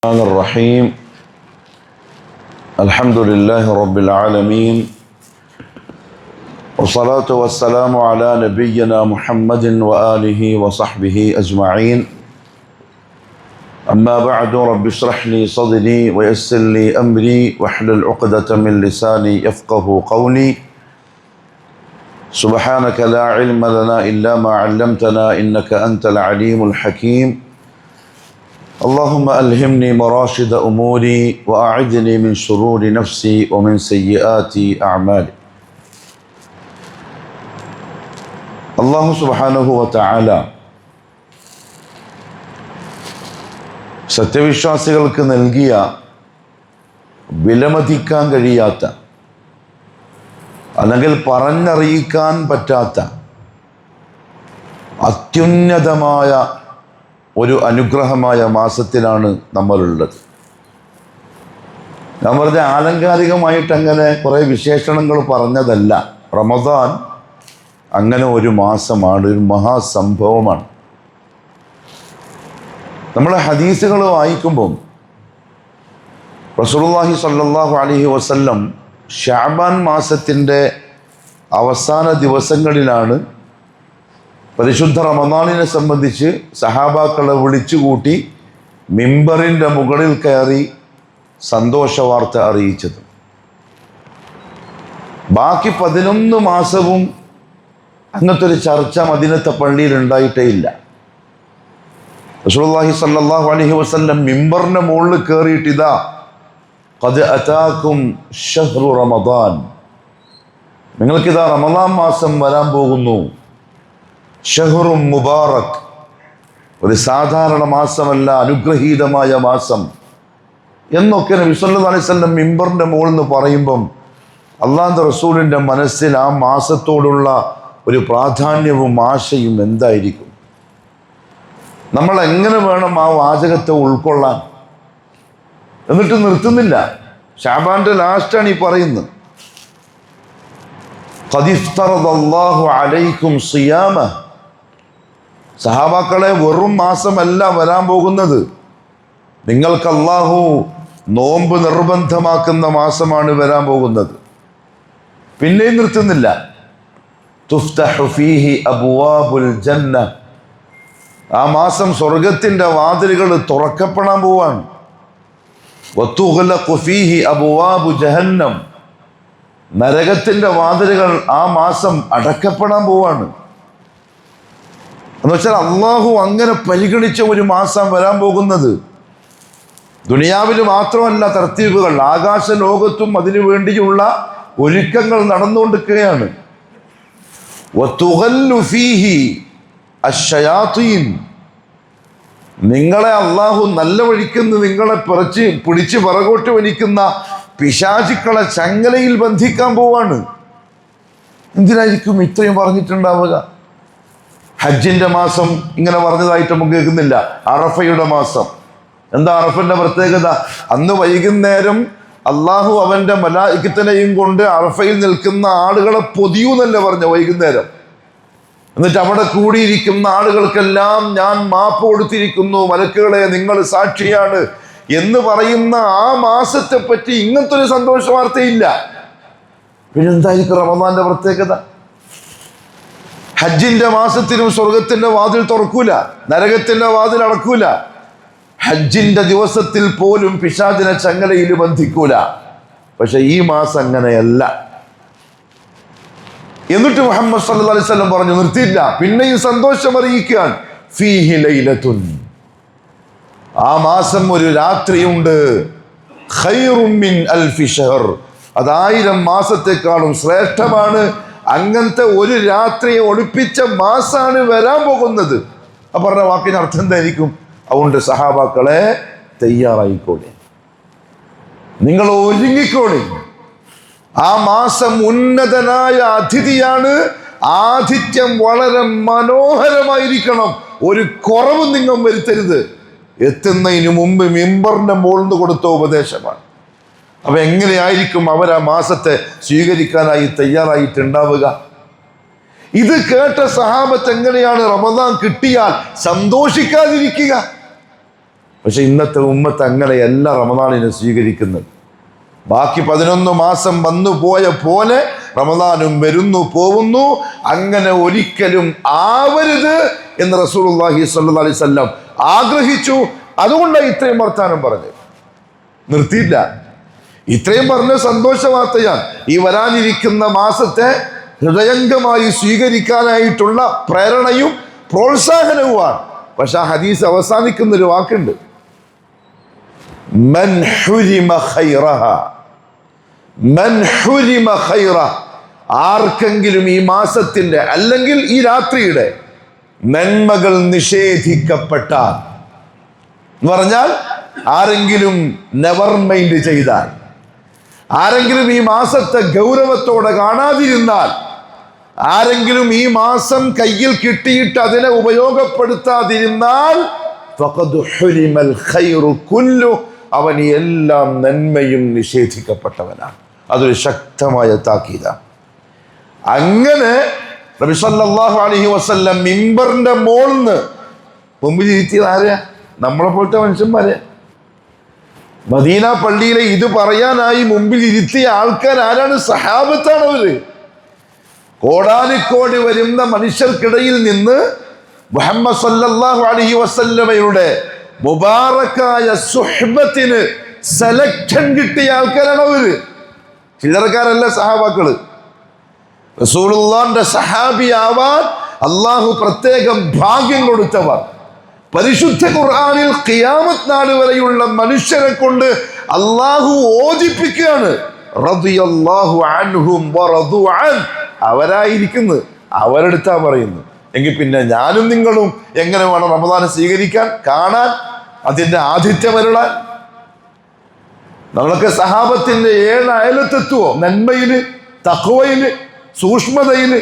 الرحمن الرحيم. الحمد لله رب العالمين، والصلاة والسلام على نبينا محمد وآله وصحبه أجمعين. أما بعد، رب اشرح لي صدري ويسر لي أمري واحلل عقدة من لساني يفقه قولي. سبحانك لا علم لنا إلا ما علمتنا إنك أنت العليم الحكيم. اللهم ألهمني مراشد أموري وأعذني من شرور نفسي ومن سيئات أعمالي. അല്ലാഹു സുബ്ഹാനഹു വ തആല സത്യവിശ്വാസികൾക്ക് നൽകിയ വിലമതിക്കാൻ കഴിയാത്ത, അല്ലെങ്കിൽ പറഞ്ഞറിയിക്കാൻ പറ്റാത്ത അത്യുന്നതമായ ഒരു അനുഗ്രഹമായ മാസത്തിലാണ് നമ്മളുള്ളത്. ഞാൻ വെറുതെ ആലങ്കാരികമായിട്ട് അങ്ങനെ കുറേ വിശേഷണങ്ങൾ പറഞ്ഞതല്ല. റമദാൻ അങ്ങനെ ഒരു മാസമാണ്, ഒരു മഹാസംഭവമാണ്. നമ്മൾ ഹദീസുകൾ വായിക്കുമ്പം റസൂലുള്ളാഹി സ്വല്ലല്ലാഹു അലൈഹി വസല്ലം ശഅബാൻ മാസത്തിൻ്റെ അവസാന ദിവസങ്ങളിലാണ് പരിശുദ്ധ റമദാനിനെ സംബന്ധിച്ച് സഹാബാക്കളെ വിളിച്ചുകൂട്ടി മിമ്പറിൻ്റെ മുകളിൽ കയറി സന്തോഷ വാർത്ത അറിയിച്ചത്. ബാക്കി 11 മാസവും അങ്ങനത്തെ ഒരു ചർച്ച മദീനത്തെ പള്ളിയിൽ ഉണ്ടായിട്ടേ ഇല്ല. റസൂലുള്ളാഹി സ്വല്ലല്ലാഹു അലൈഹി വസല്ലം മിമ്പറിൻ്റെ മുകളിൽ കയറിയിട്ട് ഇതാ ഖദ് അതാകും ശഹ്റു റമദാൻ, നിങ്ങൾക്കിതാ റമദാൻ മാസം വരാൻ പോകുന്നു. ഷഹ്റും മുബാറക്, ഒരു സാധാരണ മാസമല്ല, അനുഗ്രഹീതമായ മാസം എന്നൊക്കെ നബി സല്ലല്ലാഹു അലൈഹി വസല്ലം മിമ്പറിൻ്റെ മുകളിൽ നിന്ന് പറയുമ്പം അല്ലാഹുവിൻ്റെ റസൂലിൻ്റെ മനസ്സിൽ ആ മാസത്തോടുള്ള ഒരു പ്രാധാന്യവും ആശയും എന്തായിരിക്കും? നമ്മൾ എങ്ങനെ വേണം ആ വാചകത്തെ ഉൾക്കൊള്ളാൻ? എന്നിട്ട് നിർത്തുന്നില്ല. ശഅബാന്റെ ലാസ്റ്റാണ് ഈ പറയുന്നത്. ഖദ് ഇഫ്തറദല്ലാഹു അലൈക്കും സിയാമ, സഹാബാക്കളെ വെറും മാസമല്ല വരാൻ പോകുന്നത്, നിങ്ങൾക്ക് അല്ലാഹു നോമ്പ് നിർബന്ധമാക്കുന്ന മാസമാണ് വരാൻ പോകുന്നത്. പിന്നെയും നിർത്തുന്നില്ല. തുഫ്തഹു ഫീഹി അബ്വാബുൽ ജന്ന, ആ മാസം സ്വർഗത്തിൻ്റെ വാതിലുകൾ തുറക്കപ്പെടാൻ പോവാണ്. വതുഗ്ലഖു ഫീഹി അബ്വാബു ജഹന്നം, നരകത്തിൻ്റെ വാതിലുകൾ ആ മാസം അടക്കപ്പെടാൻ പോവാണ്. എന്ന് വെച്ചാൽ അള്ളാഹു അങ്ങനെ പരിഗണിച്ച ഒരു മാസം വരാൻ പോകുന്നത്. ദുനിയാവിൽ മാത്രമല്ല തർത്തീബുകൾ, ആകാശ ലോകത്തും അതിനു വേണ്ടിയുള്ള ഒരുക്കങ്ങൾ നടന്നുകൊണ്ടിരിക്കുകയാണ്. വതുഗല്ലു ഫീഹി അശ്ശയാത്തീൻ, നിങ്ങളെ അള്ളാഹു നല്ല വഴിക്കുന്ന, നിങ്ങളെ പിടിച്ച് പിറകോട്ട് വലിക്കുന്ന പിശാചുക്കളെ ചങ്ങലയിൽ ബന്ധിക്കാൻ പോവാണ്. എന്തിനായിരിക്കും ഇത്രയും പറഞ്ഞിട്ടുണ്ടാവുക? ഹജ്ജിന്റെ മാസം ഇങ്ങനെ പറഞ്ഞതായിട്ട് നമുക്ക് കേൾക്കുന്നില്ല. അറഫയുടെ മാസം, എന്താ അറഫന്റെ പ്രത്യേകത? അന്ന് വൈകുന്നേരം അള്ളാഹു അവന്റെ മലായികത്തിനെയും കൊണ്ട് അറഫയിൽ നിൽക്കുന്ന ആളുകളെ പൊതിയൂന്നല്ല പറഞ്ഞ വൈകുന്നേരം. എന്നിട്ട് അവിടെ കൂടിയിരിക്കുന്ന ആളുകൾക്കെല്ലാം ഞാൻ മാപ്പ് കൊടുത്തിരിക്കുന്നു, മലക്കുകളെ നിങ്ങൾ സാക്ഷിയാണ് എന്ന് പറയുന്ന ആ മാസത്തെ പറ്റി ഇങ്ങനത്തെ ഒരു സന്തോഷ വാർത്തയില്ല. പിന്നെന്തായിരിക്കും റമദാന്റെ പ്രത്യേകത? ഹജ്ജിന്റെ മാസത്തിലും സ്വർഗത്തിന്റെ വാതിൽ തുറക്കൂല, നരകത്തിന്റെ വാതിൽ അടക്കൂല. ഹജ്ജിന്റെ ദിവസത്തിൽ പോലും പിശാചിനെ ചങ്ങലയിൽ ബന്ധിക്കൂല. പക്ഷെ ഈ മാസം അങ്ങനെയല്ല. എന്നിട്ട് മുഹമ്മദ് സല്ലല്ലാഹു അലൈഹി വസല്ലം പറഞ്ഞു, നിർത്തിയില്ല, പിന്നെയും സന്തോഷം അറിയിക്കാൻ. ഫീഹി ലൈലത്തുൻ, ആ മാസം ഒരു രാത്രിയുണ്ട്. ഖൈറും മിൻ അൽഫി ഷഹർ, അത് 1000 മാസത്തെക്കാളും ശ്രേഷ്ഠമാണ്. അങ്ങനത്തെ ഒരു രാത്രിയെ ഒളിപ്പിച്ച മാസാണ് വരാൻ പോകുന്നത്. ആ പറഞ്ഞ വാക്കിന് അർത്ഥം എന്തായിരിക്കും? അതുകൊണ്ട് സഹാബാക്കളെ തയ്യാറായിക്കോളി, നിങ്ങൾ ഒരുങ്ങിക്കോളി. ആ മാസം ഉന്നതനായ അതിഥിയാണ്. ആതിഥ്യം വളരെ മനോഹരമായിരിക്കണം. ഒരു കുറവും നിങ്ങൾ വരുത്തരുത്. എത്തുന്നതിന് മുമ്പ് മിമ്പറിന്റെ മുകളിൽ നിന്ന് കൊടുത്ത ഉപദേശമാണ്. അപ്പൊ എങ്ങനെയായിരിക്കും അവർ ആ മാസത്തെ സ്വീകരിക്കാനായി തയ്യാറായിട്ടുണ്ടാവുക? ഇത് കേട്ട സഹാബത്ത് എങ്ങനെയാണ് റമദാൻ കിട്ടിയാൽ സന്തോഷിക്കാതിരിക്കുക? പക്ഷെ ഇന്നത്തെ ഉമ്മത്ത് അങ്ങനെയല്ല റമദാനിനെ സ്വീകരിക്കുന്നത്. ബാക്കി 11 മാസം വന്നു പോയ പോലെ റമദാനും വരുന്നു പോകുന്നു. അങ്ങനെ ഒരിക്കലും ആവരുത് എന്ന് റസൂലുള്ളാഹി സ്വല്ലല്ലാഹി അലൈഹി വസല്ലം ആഗ്രഹിച്ചു. അതുകൊണ്ടാണ് ഇത്രയും വർത്താനം പറഞ്ഞത്. നിർത്തിയില്ല. ഇത്രയും പറഞ്ഞ സന്തോഷ വാർത്തയാണ്. ഈ വരാനിരിക്കുന്ന മാസത്തെ ഹൃദയംഗമായി സ്വീകരിക്കാനായിട്ടുള്ള പ്രേരണയും പ്രോത്സാഹനവുമാണ്. പക്ഷെ ആ ഹദീസ് അവസാനിക്കുന്നൊരു വാക്കുണ്ട്, മൻ ഹുരിമ ഖൈറഹ, മൻ ഹുരിമ ഖൈറഹ. ആർക്കെങ്കിലും ഈ മാസത്തിന്റെ അല്ലെങ്കിൽ ഈ രാത്രിയുടെ നന്മകൾ നിഷേധിക്കപ്പെട്ടാൽ എന്ന് പറഞ്ഞാൽ ആരെങ്കിലും നെവർ മൈൻഡ് ചെയ്താൽ, ആരെങ്കിലും ഈ മാസത്തെ ഗൗരവത്തോടെ കാണാതിരുന്നാൽ, ആരെങ്കിലും ഈ മാസം കയ്യിൽ കിട്ടിയിട്ട് അതിനെ ഉപയോഗപ്പെടുത്താതിരുന്നാൽ ഫഖദ് ഹുരിമൽ ഖൈറു കുല്ലു, അവൻ എല്ലാം നന്മയും നിഷേധിക്കപ്പെട്ടവനാണ്. അതൊരു ശക്തമായ താക്കീതാണ്. അങ്ങനെ നബി സല്ലല്ലാഹു അലൈഹി വസല്ലം മിമ്പറിന്റെ മോളിന്ന് മുമ്പിൽ ഇരുത്തിയത് ആരെയാ? നമ്മളെ പോലത്തെ മനുഷ്യന്മാരെ. മദീന പള്ളിയിലെ ഇത് പറയാനായി മുമ്പിൽ ഇരുത്തിയ ആൾക്കാർ ആരാണ്? സഹാബത്താണ്. അവര് കോടാനുകോടി വരുന്ന മനുഷ്യർക്കിടയിൽ നിന്ന് മുഹമ്മദ് സല്ലല്ലാഹു അലൈഹി വസല്ലമയുടെ മുബാറക്കായ സുഹ്ബത്തിന് സെലക്ഷൻ കിട്ടിയ ആൾക്കാരാണ് അവര്. ചില്ലറക്കാരല്ല സഹാബാക്കള്. റസൂലുള്ളാഹിന്റെ സഹാബിയാവാൻ അള്ളാഹു പ്രത്യേകം ഭാഗ്യം കൊടുത്തവർ. പരിശുദ്ധ ഖുർആനിൽ ഖിയാമത്ത് നാൾ വരെയുള്ള മനുഷ്യരെ കൊണ്ട് അള്ളാഹു ഓദിപ്പിക്കുകയാണ്, റളിയല്ലാഹു അൻഹും വറദു അൻ. അവരായിരിക്കുന്നത്, അവരെടുത്താ പറയുന്നു. എങ്കിൽ പിന്നെ ഞാനും നിങ്ങളും എങ്ങനെ വേണം റമദാനെ സ്വീകരിക്കാൻ, കാണാൻ, അതിന്റെ ആതിഥ്യം അരുളാൻ? നമ്മളൊക്കെ സഹാബത്തിന്റെ 7 അയലത്തെത്തുവോ? നന്മയില്, തഖ്വയില്, സൂക്ഷ്മതയില്.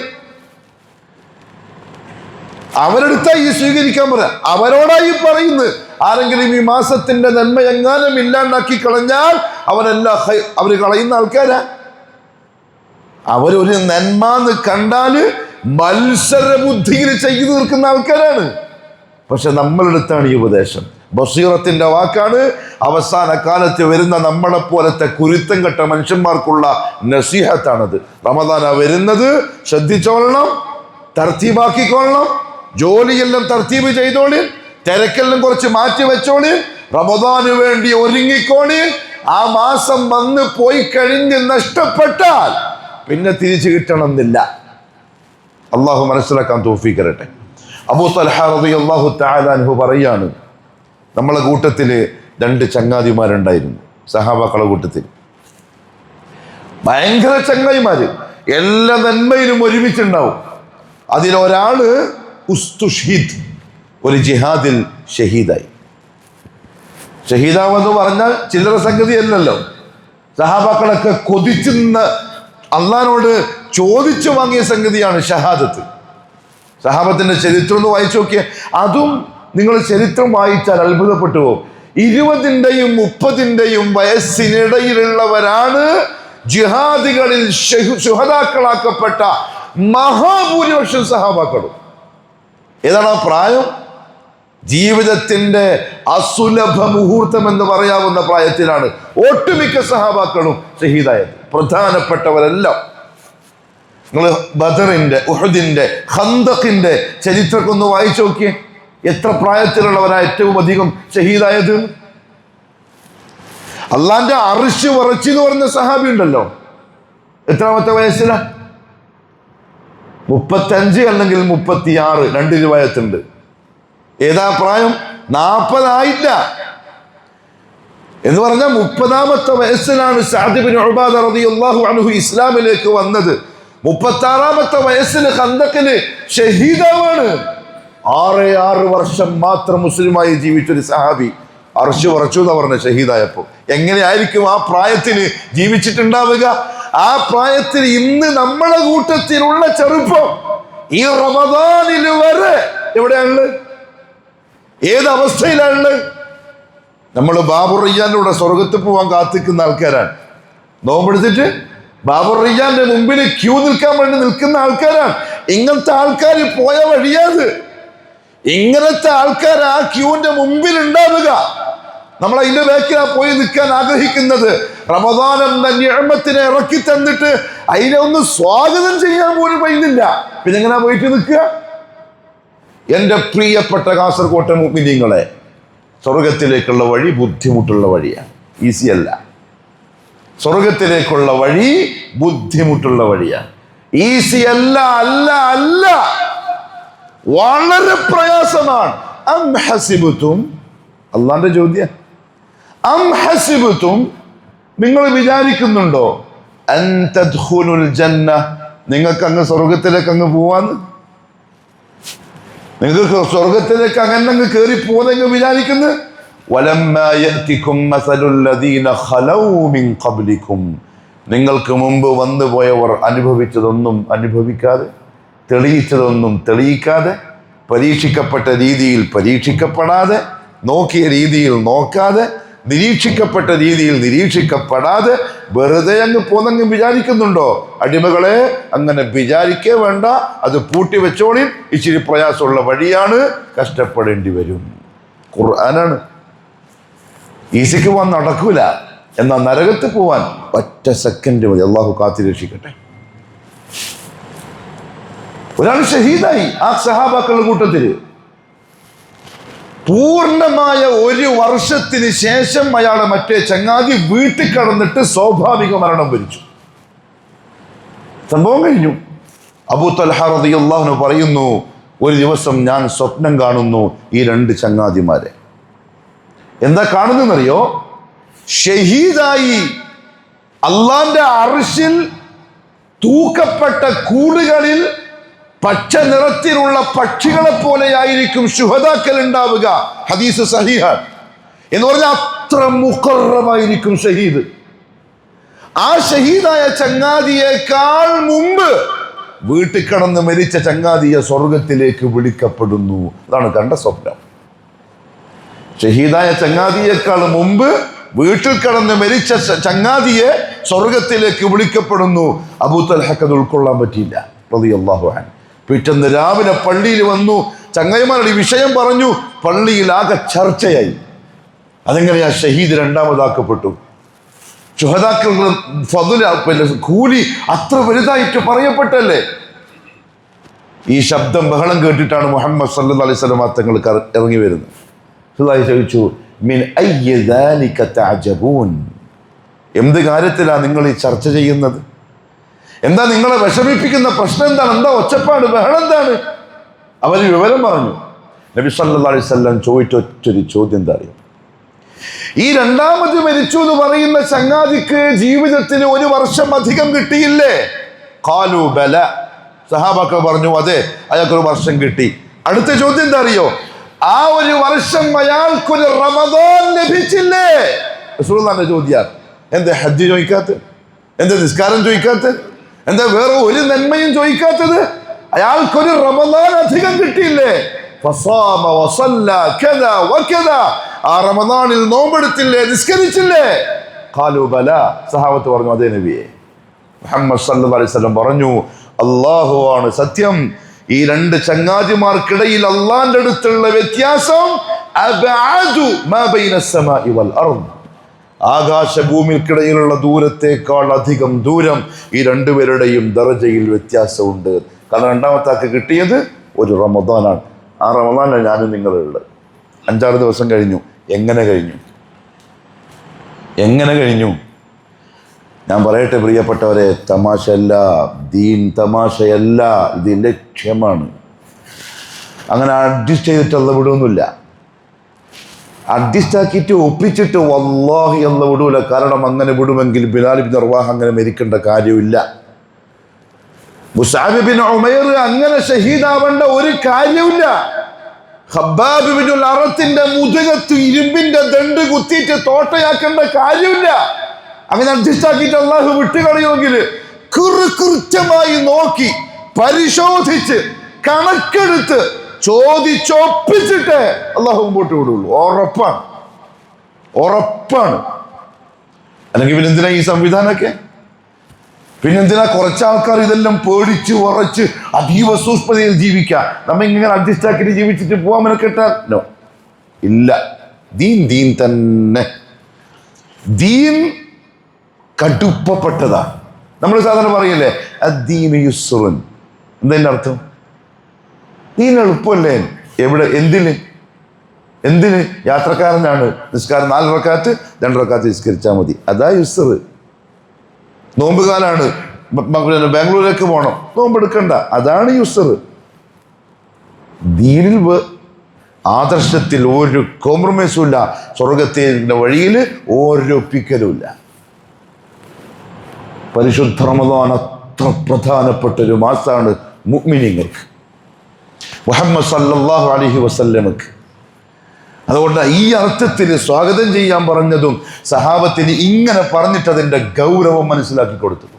അവരെടുത്താ ഈ സ്വീകരിക്കാൻ പറയാം. അവരോടായി പറയുന്നത്, ആരെങ്കിലും ഈ മാസത്തിന്റെ നന്മ എങ്ങാനും ഇല്ലാണ്ടാക്കി കളഞ്ഞാൽ അവര് കളയുന്ന ആൾക്കാരാ. അവരൊരു നന്മ എന്ന് കണ്ടാല് മത്സര ബുദ്ധിയിൽ ചെയ്തു തീർക്കുന്ന ആൾക്കാരാണ്. പക്ഷെ നമ്മളെടുത്താണ് ഈ ഉപദേശം. ബസീറത്തിന്റെ വാക്കാണ്. അവസാന കാലത്ത് വരുന്ന നമ്മളെ പോലത്തെ കുരുത്തം കെട്ട മനുഷ്യന്മാർക്കുള്ള നസീഹത്താണത്. റമദാന വരുന്നത്, ശ്രദ്ധിച്ചോളണം, തർത്തീബാക്കിക്കൊള്ളണം. ജോലിയെല്ലാം തർത്തീബ് ചെയ്തോളി, തിരക്കെല്ലാം കുറച്ച് മാറ്റി വെച്ചോളി, റമദാന് വേണ്ടി ഒരുങ്ങിക്കോളി. ആ മാസം വന്ന് പോയി കഴിഞ്ഞ് നഷ്ടപ്പെട്ടാൽ പിന്നെ തിരിച്ചു കിട്ടണമെന്നില്ല. അള്ളാഹു മനസ്സിലാക്കാൻ തൗഫീഖ് തരട്ടെ. അബൂ തൽഹ റളിയല്ലാഹു തആല അൻഹു പറയാണ്, നമ്മളെ കൂട്ടത്തില് 2 ചങ്ങാതിമാരുണ്ടായിരുന്നു, സഹാബാക്കളെ കൂട്ടത്തിൽ. ഭയങ്കര ചങ്ങാതിമാര്, എല്ലാ നന്മയിലും ഒരുമിച്ചുണ്ടാവും. അതിലൊരാള് ഉസ്തുഷ്ഹിദ്, ഒരു ജിഹാദിൽ ഷഹീദായി. ഷഹീദാവെന്ന് പറഞ്ഞാൽ ചില്ലറ സംഗതി അല്ലല്ലോ. സഹാബാക്കളൊക്കെ കൊതിച്ചു നിന്ന് അള്ളാഹിനോട് ചോദിച്ചു വാങ്ങിയ സംഗതിയാണ് ഷഹാദത്ത്. സഹാബത്തിന്റെ ചരിത്രം ഒന്ന് വായിച്ചു നോക്കിയേ. അതും നിങ്ങൾ ചരിത്രം വായിച്ചാൽ അത്ഭുതപ്പെട്ടു പോകും. 20ന്റെയും 30ന്റെയും വയസ്സിനിടയിലുള്ളവരാണ് ജിഹാദികളിൽ ശുഹദാക്കളാക്കപ്പെട്ട മഹാഭൂരിപക്ഷം സഹാബാക്കളും. ഏതാണ് ആ പ്രായം? ജീവിതത്തിന്റെ അസുലഭ മുഹൂർത്തം എന്ന് പറയാവുന്ന പ്രായത്തിലാണ് ഒട്ടുമിക്ക സഹാബാക്കളും ഷഹീദായത്. പ്രധാനപ്പെട്ടവരെല്ലാം. നിങ്ങൾ ബദറിന്റെ, ഉഹദിന്റെ, ഖന്തഖിന്റെ ചരിത്രമൊക്കെ ഒന്ന് വായിച്ചു നോക്കിയേ. എത്ര പ്രായത്തിലുള്ളവരാ ഏറ്റവും അധികം ഷഹീദായത്? അള്ളാന്റെ അർശ് വറച്ചി എന്ന് പറഞ്ഞ സഹാബി ഉണ്ടല്ലോ, എത്രാമത്തെ വയസ്സിലാ? 35 അല്ലെങ്കിൽ 36, 2 രൂപയത്തുണ്ട്. ഏതാ പ്രായം? 40 ആയില്ല എന്ന് പറഞ്ഞാൽ 30ാമത്തെ വയസ്സിലാണ് സഅദ് ഇബ്നു ഉബാദ റളിയല്ലാഹു അൻഹു ഇസ്ലാമിലേക്ക് വന്നത്. 36ാമത്തെ വയസ്സിന് ഖന്തഖില് ഷഹീദാവാണ്. 6 വർഷം മാത്രം മുസ്ലിമായി ജീവിച്ചൊരു സഹാബി അർശ് വറച്ചു എന്ന് പറഞ്ഞ ഷഹീദായപ്പോ. എങ്ങനെയായിരിക്കും ആ പ്രായത്തിന് ജീവിച്ചിട്ടുണ്ടാവുക? ആ പ്രായത്തിൽ ഇന്ന് നമ്മളെ കൂട്ടത്തിലുള്ള ചെറുപ്പം ഈ റമദാനിൽ വരെ എവിടെയാണുള്ളത്? ഏതവസ്ഥയിലാണ്? നമ്മൾ ബാബുർ റയ്യാനിലൂടെ സ്വർഗത്തിൽ പോവാൻ കാത്തിക്കുന്ന ആൾക്കാരാണ്. നോമ്പെടുത്തിട്ട് ബാബുർ റയ്യാന്റെ മുമ്പിൽ ക്യൂ നിൽക്കാൻ വേണ്ടി നിൽക്കുന്ന ആൾക്കാരാണ്. ഇങ്ങനത്തെ ആൾക്കാർ പോയ വഴിയാത്. ഇങ്ങനത്തെ ആൾക്കാർ ആ ക്യൂവിന്റെ മുമ്പിൽ ഉണ്ടാവുക. നമ്മൾ അതിന്റെ ബാക്കിലാ പോയി നിൽക്കാൻ ആഗ്രഹിക്കുന്നത്. റമദാൻ എന്ന നിഅമത്തിനെ ഇറക്കി തന്നിട്ട് അതിനെ ഒന്ന് സ്വാഗതം ചെയ്യാൻ പോലും കഴിയുന്നില്ല. പിന്നെ എങ്ങനെ പോയിട്ട് നിൽക്കുക? എൻ്റെ പ്രിയപ്പെട്ട കാസർകോട്ടെ മുഅ്മിനീങ്ങളെ, സ്വർഗത്തിലേക്കുള്ള വഴി ബുദ്ധിമുട്ടുള്ള വഴിയാണ്, ഈസി അല്ല. സ്വർഗത്തിലേക്കുള്ള വഴി ബുദ്ധിമുട്ടുള്ള വഴിയാണ്, ഈസി അല്ല, അല്ല, അല്ല, വളരെ പ്രയാസമാണ്. അം ഹസിബതും, അള്ളാന്റെ ചോദ്യം, അം ഹസിബതും, നിങ്ങൾ വിചാരിക്കുന്നുണ്ടോ, അൻ തദ്ഖുലുൽ ജന്ന, നിങ്ങൾക്ക് അങ്ങ് സ്വർഗത്തിലേക്ക് അങ്ങ് പോവാന്ന്? നിങ്ങൾക്ക് സ്വർഗത്തിലേക്ക് അങ്ങനെ അങ്ങ് കയറി പോന്നെങ്കിൽ വിചാരിക്കുന്നു? വലമ്മാ യഅതികും മസലുൽ ലദീന ഖലൗ മിൻ ഖബ്ലികും, നിങ്ങൾക്ക് മുമ്പ് വന്നു പോയവർ അനുഭവിച്ചതൊന്നും അനുഭവിക്കാതെ, തെളിയിച്ചതൊന്നും തെളിയിക്കാതെ, പരീക്ഷിക്കപ്പെട്ട രീതിയിൽ പരീക്ഷിക്കപ്പെടാതെ, നോക്കിയ രീതിയിൽ നോക്കാതെ, നിരീക്ഷിക്കപ്പെട്ട രീതിയിൽ നിരീക്ഷിക്കപ്പെടാതെ വെറുതെ അങ്ങ് പോന്നങ്ങ് വിചാരിക്കുന്നുണ്ടോ? അടിമകളെ, അങ്ങനെ വിചാരിക്കേ വേണ്ട. അത് പൂട്ടി വെച്ചോളി. ഇച്ചിരി പ്രയാസമുള്ള വഴിയാണ്, കഷ്ടപ്പെടേണ്ടി വരും. ഖുർആനാണ്. ഈസിക്ക് പോകാൻ നടക്കൂല, എന്നാൽ നരകത്ത് പോവാൻ ഒറ്റ സെക്കൻഡ് മതി. അള്ളാഹു കാത്തിരക്ഷിക്കട്ടെ. ഒരാൾ ഷഹീദായി ആ സഹാബാക്കളുടെ കൂട്ടത്തിൽ. പൂർണ്ണമായ 1 വർഷത്തിന് ശേഷം അയാളെ മറ്റേ ചങ്ങാതി വീട്ടിൽ കടന്നിട്ട് സ്വാഭാവിക മരണം വരിച്ചു. സംഭവം കഴിഞ്ഞു. അബൂ തൽഹ റളിയല്ലാഹു അൻഹു പറയുന്നു, ഒരു ദിവസം ഞാൻ സ്വപ്നം കാണുന്നു ഈ 2 ചങ്ങാതിമാരെ. എന്താ കാണുന്നറിയോ? ഷഹീദായി അള്ളാന്റെ അർശിൽ തൂക്കപ്പെട്ട കൂടുകളിൽ പച്ച നിറത്തിലുള്ള പക്ഷികളെ പോലെയായിരിക്കും ശുഹദാക്കൾ ഉണ്ടാവുക. ഹദീസ് സഹീഹാണ്. എന്ന് പറഞ്ഞാൽ അത്ര മുഖറമായിരിക്കും ഷഹീദ്. ആ ഷഹീദായ ചങ്ങാതിയേക്കാൾ മുമ്പ് വീട്ടിൽ കടന്ന് മരിച്ച ചങ്ങാതിയെ സ്വർഗത്തിലേക്ക് വിളിക്കപ്പെടുന്നു. അതാണ് കണ്ട സ്വപ്നം. ഷഹീദായ ചങ്ങാതിയേക്കാൾ മുമ്പ് വീട്ടിൽ കടന്ന് മരിച്ച ചങ്ങാതിയെ സ്വർഗത്തിലേക്ക് വിളിക്കപ്പെടുന്നു. അബൂ തൽഹക്ക് അത് ഉൾക്കൊള്ളാൻ പറ്റിയില്ല റളിയല്ലാഹു അൻഹു. പിറ്റേന്ന് രാവിലെ പള്ളിയിൽ വന്നു, ചങ്ങായിമാരുടെ വിഷയം പറഞ്ഞു. പള്ളിയിൽ ആകെ ചർച്ചയായി. അതെങ്ങനെയാ ഷഹീദ് രണ്ടാമതാക്കപ്പെട്ടു? ശുഹദാക്കളുടെ ഫദ്ല, കൂലി അത്ര വലുതായിട്ട് പറയപ്പെട്ടല്ലേ? ഈ ശബ്ദം ബഹളം കേട്ടിട്ടാണ് മുഹമ്മദ് സല്ലല്ലാഹു അലൈഹി വസല്ലം തങ്ങൾ ഇറങ്ങി വരുന്നത്. ചോദിച്ചു, മിൻ അയ്യ ദാലിക തഅജബൂൻ, എന്ത് കാര്യത്തിലാണ് നിങ്ങൾ ഈ ചർച്ച ചെയ്യുന്നത്? എന്താ നിങ്ങളെ വിഷമിപ്പിക്കുന്ന പ്രശ്നം എന്താണ്? എന്താ ഒച്ചപ്പാട്, ബഹളം എന്താണ്? അവർ വിവരം പറഞ്ഞു. നബി സല്ലല്ലാഹു അലൈഹി വസല്ലം ചോദിച്ചൊരു ചോദ്യം എന്താ അറിയോ? ഈ രണ്ടാമത് മരിച്ചു എന്ന് പറയുന്ന ചങ്ങാതിക്ക് ജീവിതത്തിൽ 1 വർഷം അധികം കിട്ടിയില്ലേ? ഖാലു ബല, സഹാബാക്കൾ പറഞ്ഞു അതെ, അയാൾക്കൊരു വർഷം കിട്ടി. അടുത്ത ചോദ്യം എന്താ അറിയോ? ആ 1 വർഷം അയാൾക്കൊരു റമദാൻ ലഭിച്ചില്ലേ? റസൂലുള്ളാഹിന്റെ ചോദ്യം. എന്താ ഹജ്ജ് ചോദിക്കാത്തത്? എന്താ നിസ്കാരം ചോദിക്കാത്തത്? എന്താ വേറെ ഒരു നന്മയും ചോദിക്കാത്തത്? അയാൾക്കൊരു റമദാൻ അധികം കിട്ടിയില്ലേ? ഫസാമ വസല്ല കദാ വകദാ, ആ റമദാനിൽ നോമ്പെടുത്തില്ലേ, നിസ്കരിച്ചില്ലേ? ഖാലു ബല, സഹാബത്ത് പറഞ്ഞു അതേ നബിയെ. മുഹമ്മദ് സല്ലല്ലാഹു അലൈഹി വസല്ലം പറഞ്ഞു, അല്ലാഹു ആണ് സത്യം. ഈ 2 ചങ്ങാതിമാർക്കിടയിൽ അള്ളാന്റെ അടുത്തുള്ള വ്യത്യാസം അബ്അദു മാ ബൈന അസ്സമാഇ വൽ അർദ്, ആകാശഭൂമികൾക്കിടയിലുള്ള ദൂരത്തേക്കാൾ അധികം ദൂരം ഈ 2 പേരുടെയും ദറജയിൽ വ്യത്യാസമുണ്ട്. കാരണം രണ്ടാമത്തെ ആൾക്ക് കിട്ടിയത് ഒരു റമദാനാണ്. ആ റമദാനാണ് ഞാനും നിങ്ങളുള്ളത്. 5-6 ദിവസം കഴിഞ്ഞു. എങ്ങനെ കഴിഞ്ഞു? ഞാൻ പറയട്ടെ പ്രിയപ്പെട്ടവരെ, തമാശയല്ല, ദീൻ തമാശയല്ല, ഇത് ലക്ഷ്യമാണ്. അങ്ങനെ അഡ്ജസ്റ്റ് ചെയ്തിട്ടുള്ള വിടുവൊന്നുമില്ല. അഡ്ജസ്റ്റ് ആക്കിയിട്ട് ഒപ്പിച്ചിട്ട് വല്ലാഹി അല്ല വിടൂല. കാരണം അങ്ങനെ വിടുമെങ്കിൽ ബിലാൽ ഇബ്നു റവാഹ അങ്ങനെ മരിക്കേണ്ട കാര്യമില്ല. മുസ്അബ് ബിൻ ഉമൈർ അങ്ങനെ ഷഹീദാവേണ്ട ഒരു കാര്യമില്ല. ഖബ്ബാബ് ഇബ്നുൽ അറത്തിന്റെ മുതുകത്ത് ഇരുമ്പിന്റെ ദണ്ട് കുത്തിയിട്ട് തോട്ടയാക്കേണ്ട കാര്യമില്ല. അങ്ങനെ അഡ്ജസ്റ്റ് ആക്കിയിട്ട് അള്ളാഹു വിട്ടുകളയുമെങ്കിൽ കൃത്യമായി നോക്കി പരിശോധിച്ച് കണക്കെടുത്ത് ചോദിച്ചൊപ്പിച്ചിട്ട് അള്ളാഹു മുമ്പോട്ട് വിടുള്ളൂ. ഉറപ്പാണ്. അല്ലെങ്കിൽ പിന്നെന്തിനാ ഈ സംവിധാനമൊക്കെ? പിന്നെന്തിനാ കുറച്ച് ആൾക്കാർ ഇതെല്ലാം പേടിച്ച് ഉറച്ച് അതീവ സൂക്ഷ്മതയിൽ ജീവിക്കാം? നമ്മ ഇങ്ങനെ അഡ്ജസ്റ്റ് ആക്കിയിട്ട് ജീവിച്ചിട്ട് പോവാൻ മെനക്കെട്ടാൽ ഇല്ല. ദീൻ ദീൻ തന്നെ. ദീൻ കടുപ്പപ്പെട്ടതാണ്. നമ്മൾ സാധാരണ പറയില്ലേ അദ്ദീനു യുസ്റുൻ. എന്താ അർത്ഥം? ദീൻ എളുപ്പമല്ലേ? എവിടെ? എന്തിന്? യാത്രക്കാരനാണ്. നിസ്കാരം 4 റക്അത്ത് 2 റക്അത്ത് നിസ്കരിച്ചാൽ മതി, അതാ യുസ്ർ. നോമ്പുകാലാണ്, ബാംഗ്ലൂരിലേക്ക് പോകണം, നോമ്പെടുക്കണ്ട, അതാണ് യുസ്ർ. ദീനിൽ ആദർശത്തിൽ ഒരു കോംപ്രമൈസും ഇല്ല. സ്വർഗത്തിന്റെ വഴിയിൽ ഒരൊപ്പിക്കലുമില്ല. പരിശുദ്ധ റമദാൻ അത്ര പ്രധാനപ്പെട്ടൊരു മാസമാണ് മുഅ്മിനീങ്ങൾക്ക്, മുഹമ്മദ് സല്ലല്ലാഹു അലൈഹി വസല്ലമക്ക്. അതുകൊണ്ട് ഈ അർത്ഥത്തിൽ സ്വാഗതം ചെയ്യാൻ പറഞ്ഞതും സഹാബത്തിന് ഇങ്ങനെ പറഞ്ഞിട്ടതിൻ്റെ ഗൗരവം മനസ്സിലാക്കി കൊടുത്തതും.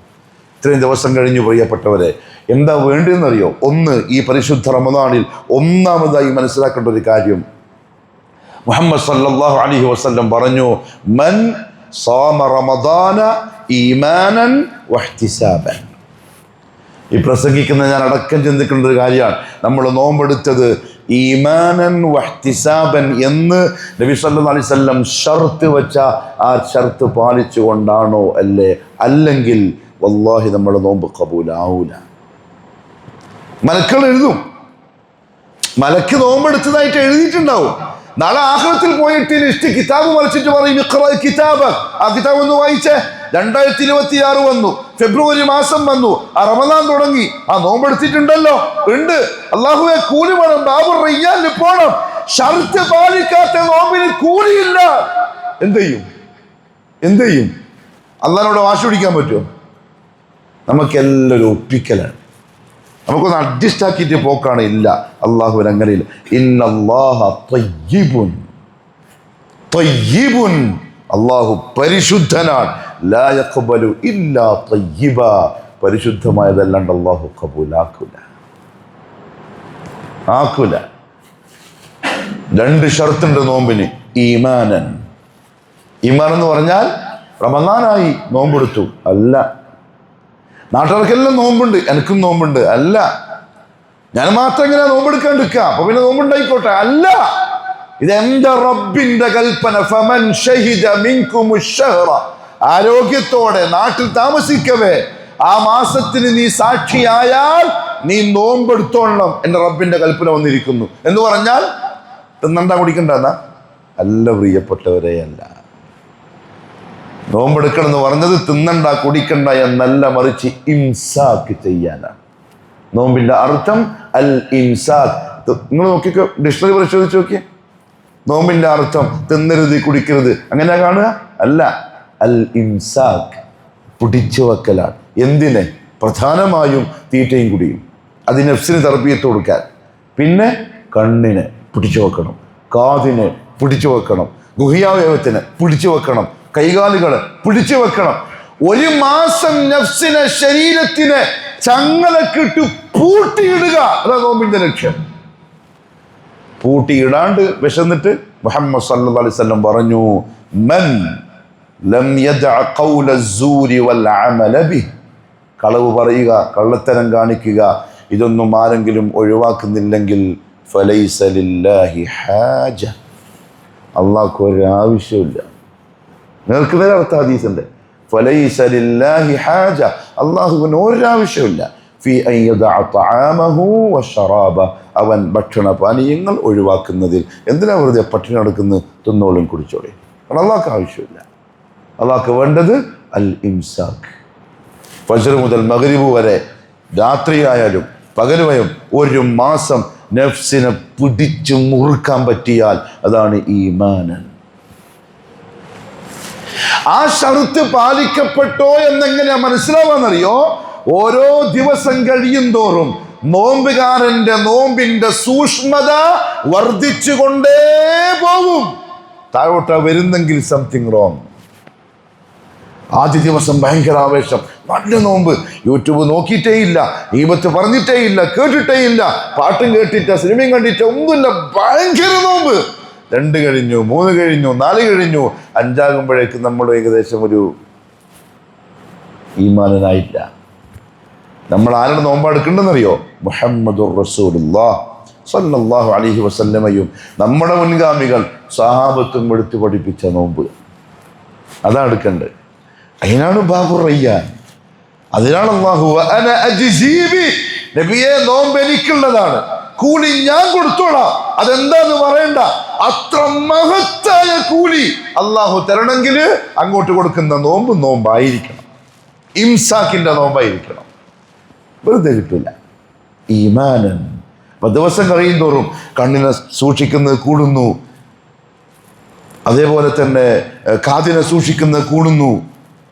ഇത്രയും ദിവസം കഴിഞ്ഞു പ്രിയപ്പെട്ടവരെ, എന്താ വേണ്ടതെന്നറിയോ? ഒന്ന്, ഈ പരിശുദ്ധ റമദാനിൽ ഒന്നാമതായി മനസ്സിലാക്കേണ്ട ഒരു കാര്യം, മുഹമ്മദ് സല്ലല്ലാഹു അലൈഹി വസല്ലം പറഞ്ഞു, മൻ സാമ റമദാന ഈമാനൻ വഹ്തിസാബൻ. ഈ പ്രസംഗിക്കുന്ന ഞാൻ അടക്കം ചിന്തിക്കേണ്ട ഒരു കാര്യമാണ്. നമ്മൾ നോമ്പെടുത്തത് ഈമാനൻ വഹ്തിസാബൻ എന്ന് നബി സല്ലല്ലാഹു അലൈഹി വസല്ലം ഷർത്ത് വെച്ച ആ ഷർത്ത് പാലിച്ചുകൊണ്ടാണോ അല്ലേ? അല്ലെങ്കിൽ വല്ലാഹി നമ്മുടെ നോമ്പ് കബൂലാവൂല. മലക്കൾ എഴുതും, മലക്ക് നോമ്പെടുത്തതായിട്ട് എഴുതിയിട്ടുണ്ടാവും. നാളെ ആഖിറത്തിൽ പോയിട്ട് ലിസ്റ്റ് കിതാബ് മറിച്ചിട്ട് പറയും ഇഖ്റ കിതാബ്, ആ കിതാബ് ഒന്ന് വായിച്ചേ. 2026 വന്നു, ഫെബ്രുവരി മാസം വന്നു, ആ റമദാൻ തുടങ്ങി, ആ നോമ്പെടുത്തിട്ടുണ്ടല്ലോ, ഉണ്ട്. അല്ലാഹുവേ കൂലി വേണം, ബാബു റയ്യാനിൽ പോണം. ഷർത്ത് പാലിക്കാത്ത നോമ്പിന് കൂലിയില്ല. എന്ത് ചെയ്യും? അള്ളാഹിനോട് വാശി പിടിക്കാൻ പറ്റുമോ? നമുക്കെല്ലാം ഒപ്പിക്കലാണ്. നമുക്കൊന്ന് അഡ്ജസ്റ്റ് ആക്കിയിട്ട് പോക്കാണ്. ഇല്ല, അള്ളാഹുവിന് അങ്ങനെയില്ല. ഇന്നല്ലാഹ ത്വയ്യിബുൻ, അള്ളാഹു പരിശുദ്ധനാണ്. ലാ യഖ്ബലു ഇല്ലാ ത്വയ്യിബ, പരിശുദ്ധമായതല്ലാണ്ട് അള്ളാഹു ഖബൂലാക്കൂല. 2 ഷർത്തുണ്ട് നോമ്പിന്. ഈമാനൻ, ഈമാൻ എന്ന് പറഞ്ഞാൽ റമദാനായി നോമ്പെടുത്തു അല്ല. നാട്ടുകാർക്കെല്ലാം നോമ്പുണ്ട്, എനിക്കും നോമ്പുണ്ട് അല്ല. ഞാൻ മാത്രം ഇങ്ങനെ നോമ്പെടുക്കാണ്ടിരിക്കുക, അപ്പൊ പിന്നെ നോമ്പുണ്ടായിക്കോട്ടെ അല്ല. ഇത് എന്റെ റബ്ബിന്റെ കൽപ്പന. ഫമൻ ഷഹിദ മിൻകുമുശ് ശഹ്റ, ആരോഗ്യത്തോടെ നാട്ടിൽ താമസിക്കവേ ആ മാസത്തിന് നീ സാക്ഷിയായാൽ നീ നോമ്പെടുത്തോളണം. എന്റെ റബ്ബിന്റെ കൽപ്പന വന്നിരിക്കുന്നു എന്ന് പറഞ്ഞാൽ തിന്നണ്ട കുടിക്കണ്ടെന്നാ അല്ല പ്രിയപ്പെട്ടവരെ, അല്ല. നോമ്പെടുക്കണം എന്ന് പറഞ്ഞത് തിന്നണ്ട കുടിക്കണ്ട എന്നല്ല, മറിച്ച് ഇംസാക്ക് ചെയ്യാനാണ്. നോമ്പിന്റെ അർത്ഥം അൽ ഇംസാക്ക്. നിങ്ങൾ നോക്കിക്കോ, ഡിക്ഷണറി പരിശോധിച്ച് നോക്കിയേ. നോമ്പിന്റെ അർത്ഥം തിന്നരുത് കുടിക്കരുത് അങ്ങനെ കാണുക അല്ല. അൽ ഇംസാക്ക്, പിടിച്ചു വെക്കലാണ്. എന്തിനെ? പ്രധാനമായും തീറ്റയും കുടിയും. അത് നഫ്സിന് തർബിയത്ത് കൊടുക്കാൻ. പിന്നെ കണ്ണിനെ പിടിച്ചു വെക്കണം, കാതിനെ പിടിച്ചു വെക്കണം, ഗുഹ്യാവയവത്തിന് പിടിച്ചു വെക്കണം, കൈകാലുകളെ പിടിച്ചു വെക്കണം. 1 മാസം നഫ്സിനെ, ശരീരത്തിനെ ചങ്ങലക്കിട്ട് പൂട്ടിയിടുക, അതാ നോമ്പിന്റെ ലക്ഷ്യം. പൂട്ടിയിടാണ്ട് വിശന്നിട്ട് മുഹമ്മദ് സല്ലല്ലാഹു അലൈഹി വസല്ലം പറഞ്ഞു, മൻ ലം യദഅ ഖൗല അസ്സൂരി വൽ അമല ബിഹി, കളവ് പറയുക, കള്ളത്തരം കാണിക്കുക, ഇതൊന്നും ആരെങ്കിലും ഒഴിവാക്കുന്നില്ലെങ്കിൽ ഫലൈസ ലില്ലാഹി ഹാജ, അള്ളാഹ്ക്ക് ഒരാവശ്യമില്ല. നിങ്ങൾക്ക് നേരെ അർത്ഥ ഹദീസുണ്ട്. ഫലൈസ ലില്ലാഹി ഹാജ, അള്ളാഹുവിന് ഒരാവശ്യമില്ല. ഫി അൻ യദഅ തആമഹു വശറാബ, അവൻ ഭക്ഷണ പാനീയങ്ങൾ ഒഴിവാക്കുന്നതിൽ. എന്തിനാ വെറുതെ പട്ടിണി നടക്കുന്നത്? തിന്നോളും കുടിച്ചോളി. അള്ളാഹ്ക്ക് ആവശ്യമില്ല. അള്ളാഹ്ക്ക് വേണ്ടത് അൽ ഇംസാക്ക്. ഫജ്ർ മുതൽ മഗ്രിബ് വരെ, രാത്രിയായാലും പകലുമായും 1 മാസം നഫ്സിനെ പിടിച്ചു മുറുക്കാൻ പറ്റിയാൽ അതാണ് ഈമാനൻ. ആ ഷർത്ത് പാലിക്കപ്പെട്ടോ എന്നെങ്ങനെയാ മനസ്സിലാവാന്നറിയോ? ഓരോ ദിവസം കഴിയും തോറും നോമ്പുകാരന്റെ നോമ്പിന്റെ സൂക്ഷ്മത വർദ്ധിച്ചുകൊണ്ടേ പോകും. താഴോട്ട വരുന്നെങ്കിൽ സംതിങ് റോങ്. ആദ്യ ദിവസം ഭയങ്കര ആവേശം, നല്ല നോമ്പ്, യൂട്യൂബ് നോക്കിയിട്ടേ ഇല്ല, ഈബത്ത് പറഞ്ഞിട്ടേ ഇല്ല, കേട്ടിട്ടേ ഇല്ല, പാട്ടും കേട്ടിട്ട, സിനിമയും കണ്ടിട്ട, ഒന്നുമില്ല, ഭയങ്കര നോമ്പ്. 2 കഴിഞ്ഞു, 3 കഴിഞ്ഞു, 4 കഴിഞ്ഞു, 5 നമ്മൾ ഏകദേശം ഒരു ഈമാനായില്ല. നമ്മൾ ആരുടെ നോമ്പെടുക്കണ്ടെന്നറിയോ? മുഹമ്മദുർ റസൂലുള്ളാഹ് സ്വല്ലല്ലാഹു അലൈഹി വസല്ലമയും നമ്മുടെ മുൻഗാമികൾ സഹാബത്തും എടുത്ത് പഠിപ്പിച്ച നോമ്പ്. അതാ എടുക്കേണ്ടത്. അതിനാണ് ബാബു റയ്യാൻ. അതിനാണ് അല്ലാഹു അന അജ്സീ ബി, നബിയെ നോമ്പ് എനിക്കുള്ളതാണ്, കൂലി ഞാൻ കൊടുത്തോളാം. അതെന്താന്ന് പറയണ്ട, അത്ര മഹത്തായ കൂലി അള്ളാഹു തരണമെങ്കിൽ അങ്ങോട്ട് കൊടുക്കുന്ന നോമ്പ് നോമ്പായിരിക്കണം, ഇംസാക്കിന്റെ നോമ്പായിരിക്കണം, വെറുതെ കിട്ടില്ല. ഈമാനൻ. അപ്പൊ ദിവസം കഴിയും തോറും കണ്ണിനെ സൂക്ഷിക്കുന്നത് കൂടുന്നു, അതേപോലെ തന്നെ കാതിനെ സൂക്ഷിക്കുന്നത് കൂടുന്നു,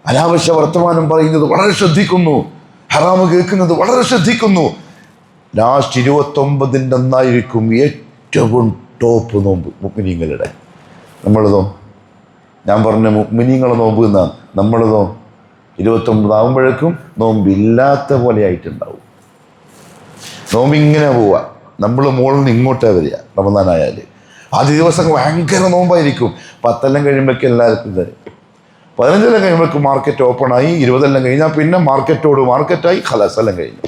അനാവശ്യ വർത്തമാനം പറയുന്നത് വളരെ ശ്രദ്ധിക്കുന്നു, ഹറാമ് കേൾക്കുന്നത് വളരെ ശ്രദ്ധിക്കുന്നു. ലാസ്റ്റ് 29 ഒന്നായിരിക്കും ഏറ്റവും ടോപ്പ് നോമ്പ് മുഅ്മിനീങ്ങളുടെ. നമ്മളതോ, ഞാൻ പറഞ്ഞ മുഅ്മിനീങ്ങളെ നോമ്പ് എന്നാണ്. നമ്മളതോ 29 ആകുമ്പോഴേക്കും നോമ്പില്ലാത്ത പോലെ ആയിട്ടുണ്ടാവും. നോമ്പ് ഇങ്ങനെ പോവാ, നമ്മൾ മുകളിൽ നിന്ന് ഇങ്ങോട്ടേ വരിക. റമദാനായാൽ ആദ്യ ദിവസം ഭയങ്കര നോമ്പായിരിക്കും. 10 കഴിയുമ്പോഴേക്കും എല്ലാവർക്കും തരും. 15 കഴിയുമ്പോഴേക്കും മാർക്കറ്റ് ഓപ്പണായി. 20 കഴിഞ്ഞാൽ പിന്നെ മാർക്കറ്റായി. ഖലാസ് എല്ലാം കഴിഞ്ഞു.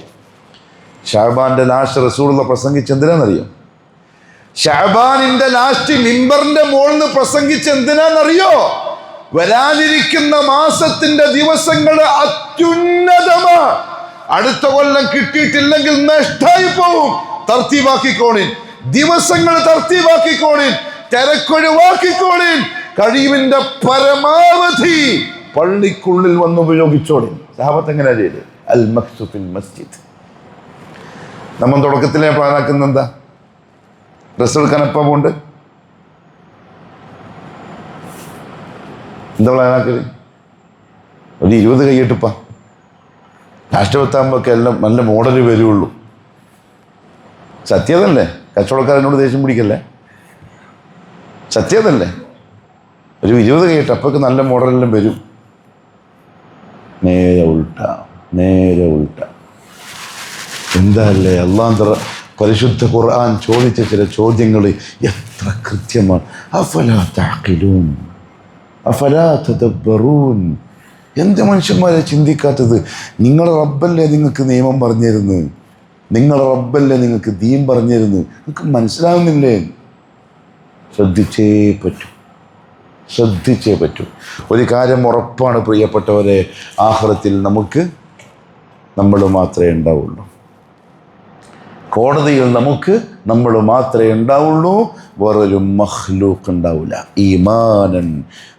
ഷഅബാന്റെ ലാസ്റ്റ് റസൂലുള്ള പ്രസംഗിച്ച് എന്തിനാണെന്നറിയോ? ഷഅബാനിന്റെ ലാസ്റ്റ് മിമ്പറിന്റെ മുകളിൽ നിന്ന് പ്രസംഗിച്ച് എന്തിനാണെന്നറിയോ? വരാനിരിക്കുന്ന മാസത്തിന്റെ ദിവസങ്ങൾ അത്യുന്നതമാണ്. അടുത്ത കൊല്ലം കിട്ടിയിട്ടില്ലെങ്കിൽ നഷ്ടായി പോവും. തർത്തീബാക്കിക്കോണിൻ, ദിവസങ്ങൾ തർത്തീബാക്കിക്കോണിൻ, തിരക്കൊഴിവാക്കിക്കോണിൻ, കഴിവിന്റെ പരമാവധി പള്ളിക്കുള്ളിൽ വന്ന് ഉപയോഗിച്ചോളിൻ. സഹാബത്ത് എങ്ങനെയാ ചെയ്ത്? അൽ മക്സു ഫിൽ മസ്ജിദ്. നമ്മൾ തുടക്കത്തിലെ പ്ലാനാക്കുന്ന എന്താ? ഡ്രസ് എടുക്കാൻ എപ്പം പോണ്ട്? എന്താ പ്ലാനാക്കല്? ഒരു 20 കൈയിട്ടിപ്പാ രാഷ്ട്രപത്താകുമ്പോഴൊക്കെ എല്ലാം നല്ല മോഡല് വരുള്ളൂ. സത്യതല്ലേ? കച്ചവടക്കാരനോട് ദേഷ്യം പിടിക്കല്ലേ? സത്യതല്ലേ? ഒരു 20 കൈയിട്ട് അപ്പൊക്കെ നല്ല മോഡലെല്ലാം വരും. നേരെ ഉൾട്ട. എന്താ അല്ലേ അല്ലാഹുവിന്റെ പരിശുദ്ധ ഖുർആൻ ചോദിച്ച ചില ചോദ്യങ്ങൾ എത്ര കൃത്യമാണ്. അഫലാ തഅഖിലൂൻ, അഫലാ തദബ്ബറൂൻ. എന്ത് മനുഷ്യന്മാരെ ചിന്തിക്കാത്തത്? നിങ്ങളുടെ റബ്ബല്ലേ നിങ്ങൾക്ക് നിയമം പറഞ്ഞിരുന്നു, നിങ്ങളുടെ റബ്ബല്ലേ നിങ്ങൾക്ക് ദീൻ പറഞ്ഞിരുന്നു, നിങ്ങൾക്ക് മനസ്സിലാവുന്നില്ലേ? ശ്രദ്ധിച്ചേ പറ്റൂ. ഒരു കാര്യം ഉറപ്പാണ് പ്രിയപ്പെട്ടവരെ, ആഖിറത്തിൽ നമ്മൾ മാത്രമേ ഉണ്ടാവുള്ളൂ. കോടതിയിൽ നമ്മൾ മാത്രമേ ഉണ്ടാവുള്ളൂ, വേറൊരു മഖ്ലൂഖ് ഉണ്ടാവില്ല. ഈമാനൻ.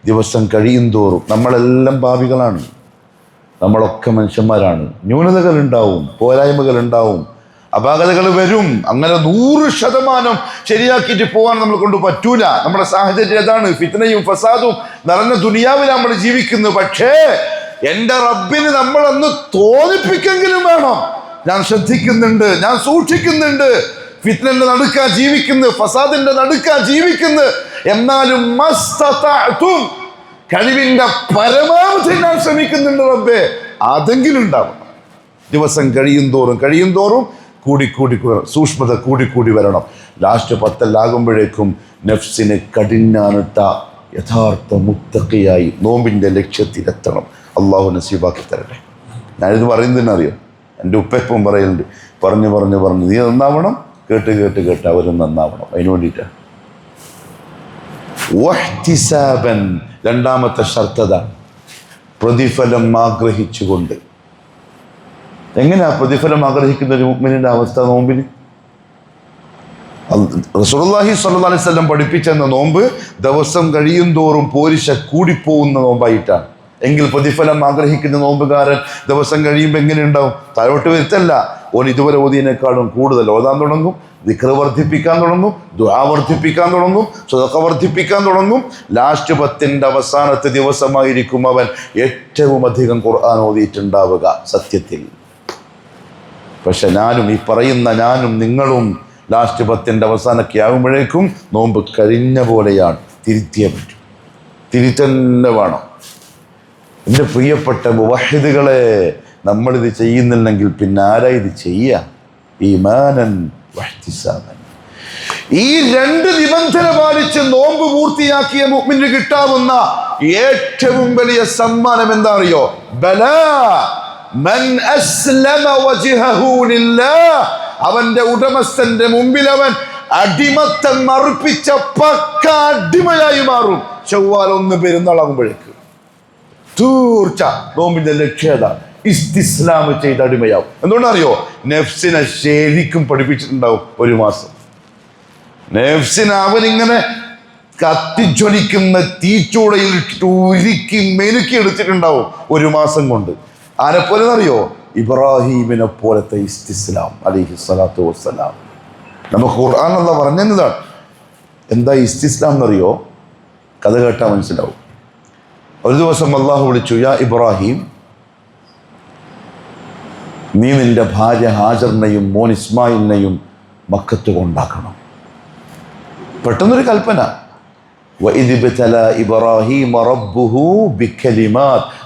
ദിവസം കഴിയും തോറും നമ്മളെല്ലാം പാപികളാണ്, നമ്മളൊക്കെ മനുഷ്യന്മാരാണ്. ന്യൂനതകൾ ഉണ്ടാവും, പോരായ്മകൾ ഉണ്ടാവും, അപാകതകൾ വരും. അങ്ങനെ 100% ശരിയാക്കിയിട്ട് പോകാൻ നമ്മൾ കൊണ്ട് പറ്റൂല. നമ്മുടെ സാഹചര്യം അതാണ്. ഫിത്നയും ഫസാദും നിറഞ്ഞ ദുനിയാവിൽ നമ്മൾ ജീവിക്കുന്നു. പക്ഷേ എൻ്റെ റബ്ബിന് നമ്മളൊന്ന് തോന്നിപ്പിക്കെങ്കിലും വേണം, ഞാൻ ശ്രദ്ധിക്കുന്നുണ്ട്, ഞാൻ സൂക്ഷിക്കുന്നുണ്ട്. ഫിത്നന്റെ നടുക്കാ ജീവിക്കുന്നത്, ഫസാദിന്റെ നടുക്കാ ജീവിക്കുന്നത്. എന്നാലും മസ്തതഅതും, കഴിവിന്റെ പരമാവധി ഞാൻ ശ്രമിക്കുന്നുണ്ട് റബ്ബേ. അതെങ്കിലും ഉണ്ടാവണം. ദിവസം കഴിയും തോറും കൂടി സൂക്ഷ്മത കൂടി വരണം. ലാസ്റ്റ് 10 ആകുമ്പോഴേക്കും നഫ്സിനെ കഠിനാനിട്ട യഥാർത്ഥ മുത്തഖിയായി നോമ്പിന്റെ ലക്ഷ്യത്തിലെത്തണം. അള്ളാഹു നസീബാക്കി തരട്ടെ. ഞാനിത് പറയുന്നതിനറിയോ, എൻ്റെ ഉപ്പപ്പം പറയലുണ്ട്, പറഞ്ഞു നീ നന്നാവണം, കേട്ട് അവരും നന്നാവണം. അതിനു വേണ്ടിയിട്ടാണ്. വഹ്തിസാബൻ, രണ്ടാമത്തെ ഷർത്തത, പ്രതിഫലം ആഗ്രഹിച്ചുകൊണ്ട്. എങ്ങനെയാ പ്രതിഫലം ആഗ്രഹിക്കുന്ന ഒരു മുഅ്മിനിന്റെ അവസ്ഥ നോമ്പിന്? റസൂലുള്ളാഹി സ്വല്ലല്ലാഹു അലൈഹി വസല്ലം പഠിപ്പിച്ചെന്ന നോമ്പ് ദിവസം കഴിയും തോറും പോരിശ കൂടിപ്പോകുന്ന നോമ്പായിട്ടാണ്. എങ്കിൽ പ്രതിഫലം ആഗ്രഹിക്കുന്ന നോമ്പുകാരൻ ദിവസം കഴിയുമ്പോൾ എങ്ങനെ ഉണ്ടാവും? താഴോട്ട് വരുത്തല്ല, ഓൻ ഇതുവരെ ഓതിയതിനേക്കാളും കൂടുതൽ ഓതാൻ തുടങ്ങും, ദിക്ർ വർദ്ധിപ്പിക്കാൻ തുടങ്ങും, ദുആ വർദ്ധിപ്പിക്കാൻ തുടങ്ങും, സദഖ വർദ്ധിപ്പിക്കാൻ തുടങ്ങും. ലാസ്റ്റ് 10 അവസാനത്തെ ദിവസമായിരിക്കും അവൻ ഏറ്റവും അധികം ഖുർആൻ ഓതിയിട്ടുണ്ടാവുക സത്യത്തിൽ. പക്ഷെ ഞാനും നിങ്ങളും ലാസ്റ്റ് 10 അവസാനമൊക്കെ ആകുമ്പോഴേക്കും നോമ്പ് കഴിഞ്ഞ പോലെയാണ്. തിരുത്തിയേ പറ്റും, തിരുത്തന്നെ വേണം. എൻ്റെ പ്രിയപ്പെട്ട മുവഹിദുകളെ, നമ്മളിത് ചെയ്യുന്നില്ലെങ്കിൽ പിന്നെ ആരാ ഇത് ചെയ്യുക? ഈമാനൻ വഹ്തിസാബൻ. ഈ 2 നിബന്ധന പാലിച്ച് നോമ്പ് പൂർത്തിയാക്കിയ മുഅ്മിനിന് കിട്ടാവുന്ന ഏറ്റവും വലിയ സമ്മാനം എന്താ അറിയോ? ബലാ മൻ അസ്ലമ വജ്ഹഹു ലില്ലാഹ്. അവന്റെ ഉടമസ്ഥന്റെ മുമ്പിൽ അവൻ അടിമത്തം മറുപ്പിച്ച പക്ക അടിമയായി മാറും. ശവ്വാൽ 1 പെരുന്നാളാകുമ്പോഴേക്ക് തീർച്ച നോമ്പിന്റെ ലക്ഷ്യത ഇസ്തിസ്ലാം ചെയ്ത അടിമയാവും. എന്തുകൊണ്ടറിയോ? നഫ്സിനെ ശരിക്കും പഠിപ്പിച്ചിട്ടുണ്ടാവും. 1 മാസം നഫ്സിനെ അവനിങ്ങനെ കത്തിജ്വലിക്കുന്ന തീച്ചൂടയിൽ ഉരുക്കി മെനുക്കി എടുത്തിട്ടുണ്ടാവും 1 മാസം കൊണ്ട്. ആരെപ്പോലെ അറിയോ? ഇബ്രാഹീമിനെ പോലത്തെ ഇസ്തിസ്ലാം അലൈഹിസ്സലാത്തു വസ്സലാം. നമുക്ക് ഖുർആൻ അല്ലാഹ് പറഞ്ഞതാണ്. എന്താ ഇസ്തിസ്ലാം എന്നറിയോ? കഥ കേട്ടാൽ മനസ്സിലാവും. ഒരു ദിവസം അള്ളാഹു വിളിച്ചു, യാ ഇബ്രാഹിം, നീ നിന്റെ ഭാര്യ ഹാജറിനെയും മോൻ ഇസ്മായിലിനെയും മക്കത്ത് കൊണ്ടാക്കണം. പെട്ടെന്നൊരു കൽപ്പന.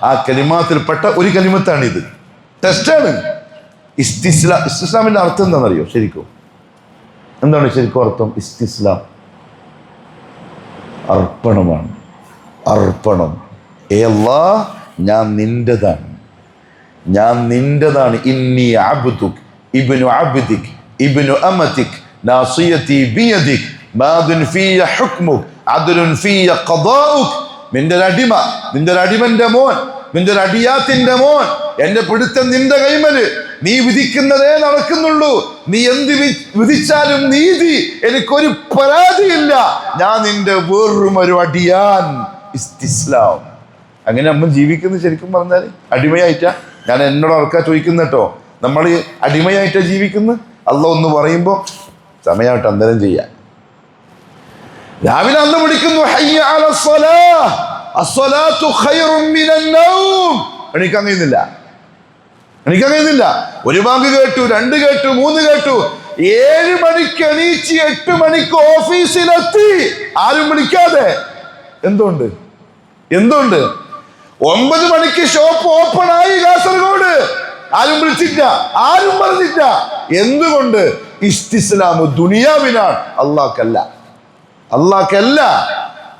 ആ കലിമാത്തിൽപ്പെട്ട ഒരു കലിമത്താണിത്. ടെസ്റ്റാണ്. ഇസ്തിസ്ലാമിന്റെ അർത്ഥം എന്താണെന്നറിയോ? ശരിക്കും എന്താണ് ശരിക്കും അർത്ഥം? ഇസ്തിസ്ലാം അർപ്പണമാണ്. അർപ്പണം. ഏ അല്ലാഹ്, ഞാൻ നിന്റേതാണ്, ഞാൻ നിന്റേതാണ്. ഇന്നി അബ്ദുക് ഇബ്നു അബ്ദിക് ഇബ്നു അമതിക് നാസിയതി ബിയദിക് മാദുൻ ഫിയ ഹുക്മുക് അദ്ലുൻ ഫിയ ഖദാഉക്. നിന്റെ അടിമ, നിന്റെ അടിമന്റെ മോൻ, നിന്റെ അടിയാത്തിന്റെ മോൻ. എന്റെ പിടുത്തം നിന്റെ കൈമല്. നീ വിധിക്കുന്നതേ നടക്കുന്നുള്ളൂ. നീ എന്ത് വിധിച്ചാലും നീതി. എനിക്കൊരു പരാതിയില്ല. ഞാൻ നിന്റെ വെറും ഒരു അടിയാൻ. ഇസ്തിസ്ലാം. അങ്ങനെ നമ്മൾ ജീവിക്കുന്നത് ശരിക്കും പറഞ്ഞാൽ അടിമയായിട്ടാ. ഞാൻ എന്നോട് ആൾക്കാർ ചോദിക്കുന്ന കേട്ടോ, നമ്മൾ അടിമയായിട്ടാ ജീവിക്കുന്നത്. അള്ളാഹ് ഒന്ന് പറയുമ്പോൾ സമയമായിട്ട് അന്തരം ചെയ്യാൻ. രാവിലെ അന്ന് വിളിക്കുന്നു, ഹയ്യ അലസ് സ്വലാഹ്, അസ്സലാത്തു ഖൈറും മിനൻ നൗം. എണീക്കാൻ കഴിയുന്നില്ല. 1 ബാങ്ക് കേട്ടു, 2 കേട്ടു, 3 കേട്ടു. 7 മണിക്ക് എണീച്ച് 8 മണിക്ക് ഓഫീസിലെത്തി. ആരും വിളിക്കാതെ. എന്തുകൊണ്ട്? 9 മണിക്ക് ഷോപ്പ് ഓപ്പൺ ആയി കാസർഗോഡ്. ആരും വിളിച്ചില്ല, ആരും പറഞ്ഞില്ല. എന്തുകൊണ്ട്? ഇസ്തിസ്ലാം ദുനിയാവിനാണ്, അള്ളാഹ്ക്കല്ല.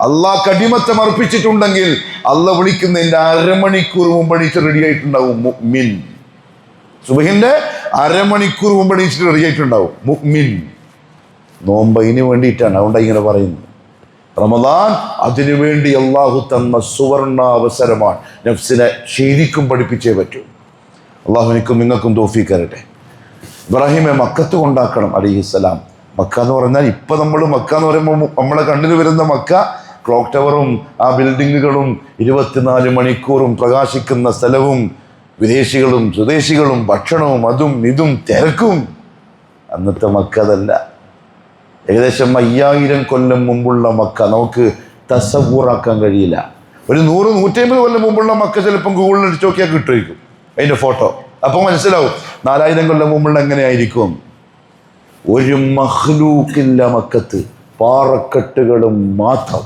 അള്ളാഹ്ക്ക് അടിമത്തം അർപ്പിച്ചിട്ടുണ്ടെങ്കിൽ അള്ളാഹ് വിളിക്കുന്നതിന്റെ 1/2 മണിക്കൂർ മുമ്പ് എണീച്ച് റെഡി ആയിട്ടുണ്ടാവും മുഅ്മിൻ. സുബഹിന്റെ 1/2 മണിക്കൂർ മുമ്പ് എണീച്ചിട്ട് റെഡി ആയിട്ടുണ്ടാവും മുഅ്മിൻ. നോമ്പ് അതിന് വേണ്ടിയിട്ടാണ്. അതുകൊണ്ടാണ് ഇങ്ങനെ പറയുന്നത്. റമദാൻ അതിനു വേണ്ടി അള്ളാഹു തന്ന സുവർണ അവസരമാണ്. നഫ്സിനെ ശരിക്കും പഠിപ്പിച്ചേ പറ്റൂ. അള്ളാഹു എനിക്കും നിങ്ങൾക്കും തൗഫീഖ് തരട്ടെ. ഇബ്രാഹിമെ മക്കത്ത് കൊണ്ടാക്കണം അലൈഹിസ്സലാം. മക്ക എന്ന് പറഞ്ഞാൽ ഇപ്പം നമ്മൾ മക്ക എന്ന് പറയുമ്പോൾ നമ്മളെ കണ്ണിൽ വരുന്ന മക്ക ക്ലോക്ക് ടവറും ആ ബിൽഡിങ്ങുകളും 24 മണിക്കൂറും പ്രകാശിക്കുന്ന സ്ഥലവും വിദേശികളും സ്വദേശികളും ഭക്ഷണവും അതും ഇതും തിരക്കും. അന്നത്തെ മക്ക അതല്ല. ഏകദേശം 5000 കൊല്ലം മുമ്പുള്ള മക്ക നമുക്ക് തസവ്വൂറാക്കാൻ കഴിയില്ല. ഒരു 100-150 കൊല്ലം മുമ്പുള്ള മക്ക ചിലപ്പം ഗൂഗിളിൽ അടിച്ച് നോക്കിയാൽ കിട്ടുമായിരിക്കും അതിൻ്റെ ഫോട്ടോ. അപ്പോൾ മനസ്സിലാവും 4000 കൊല്ലം മുമ്പുള്ള എങ്ങനെയായിരിക്കും. ഒരു മഖ്ലൂക്കില്ല മക്കത്ത്, പാറക്കെട്ടുകളും മാത്രം.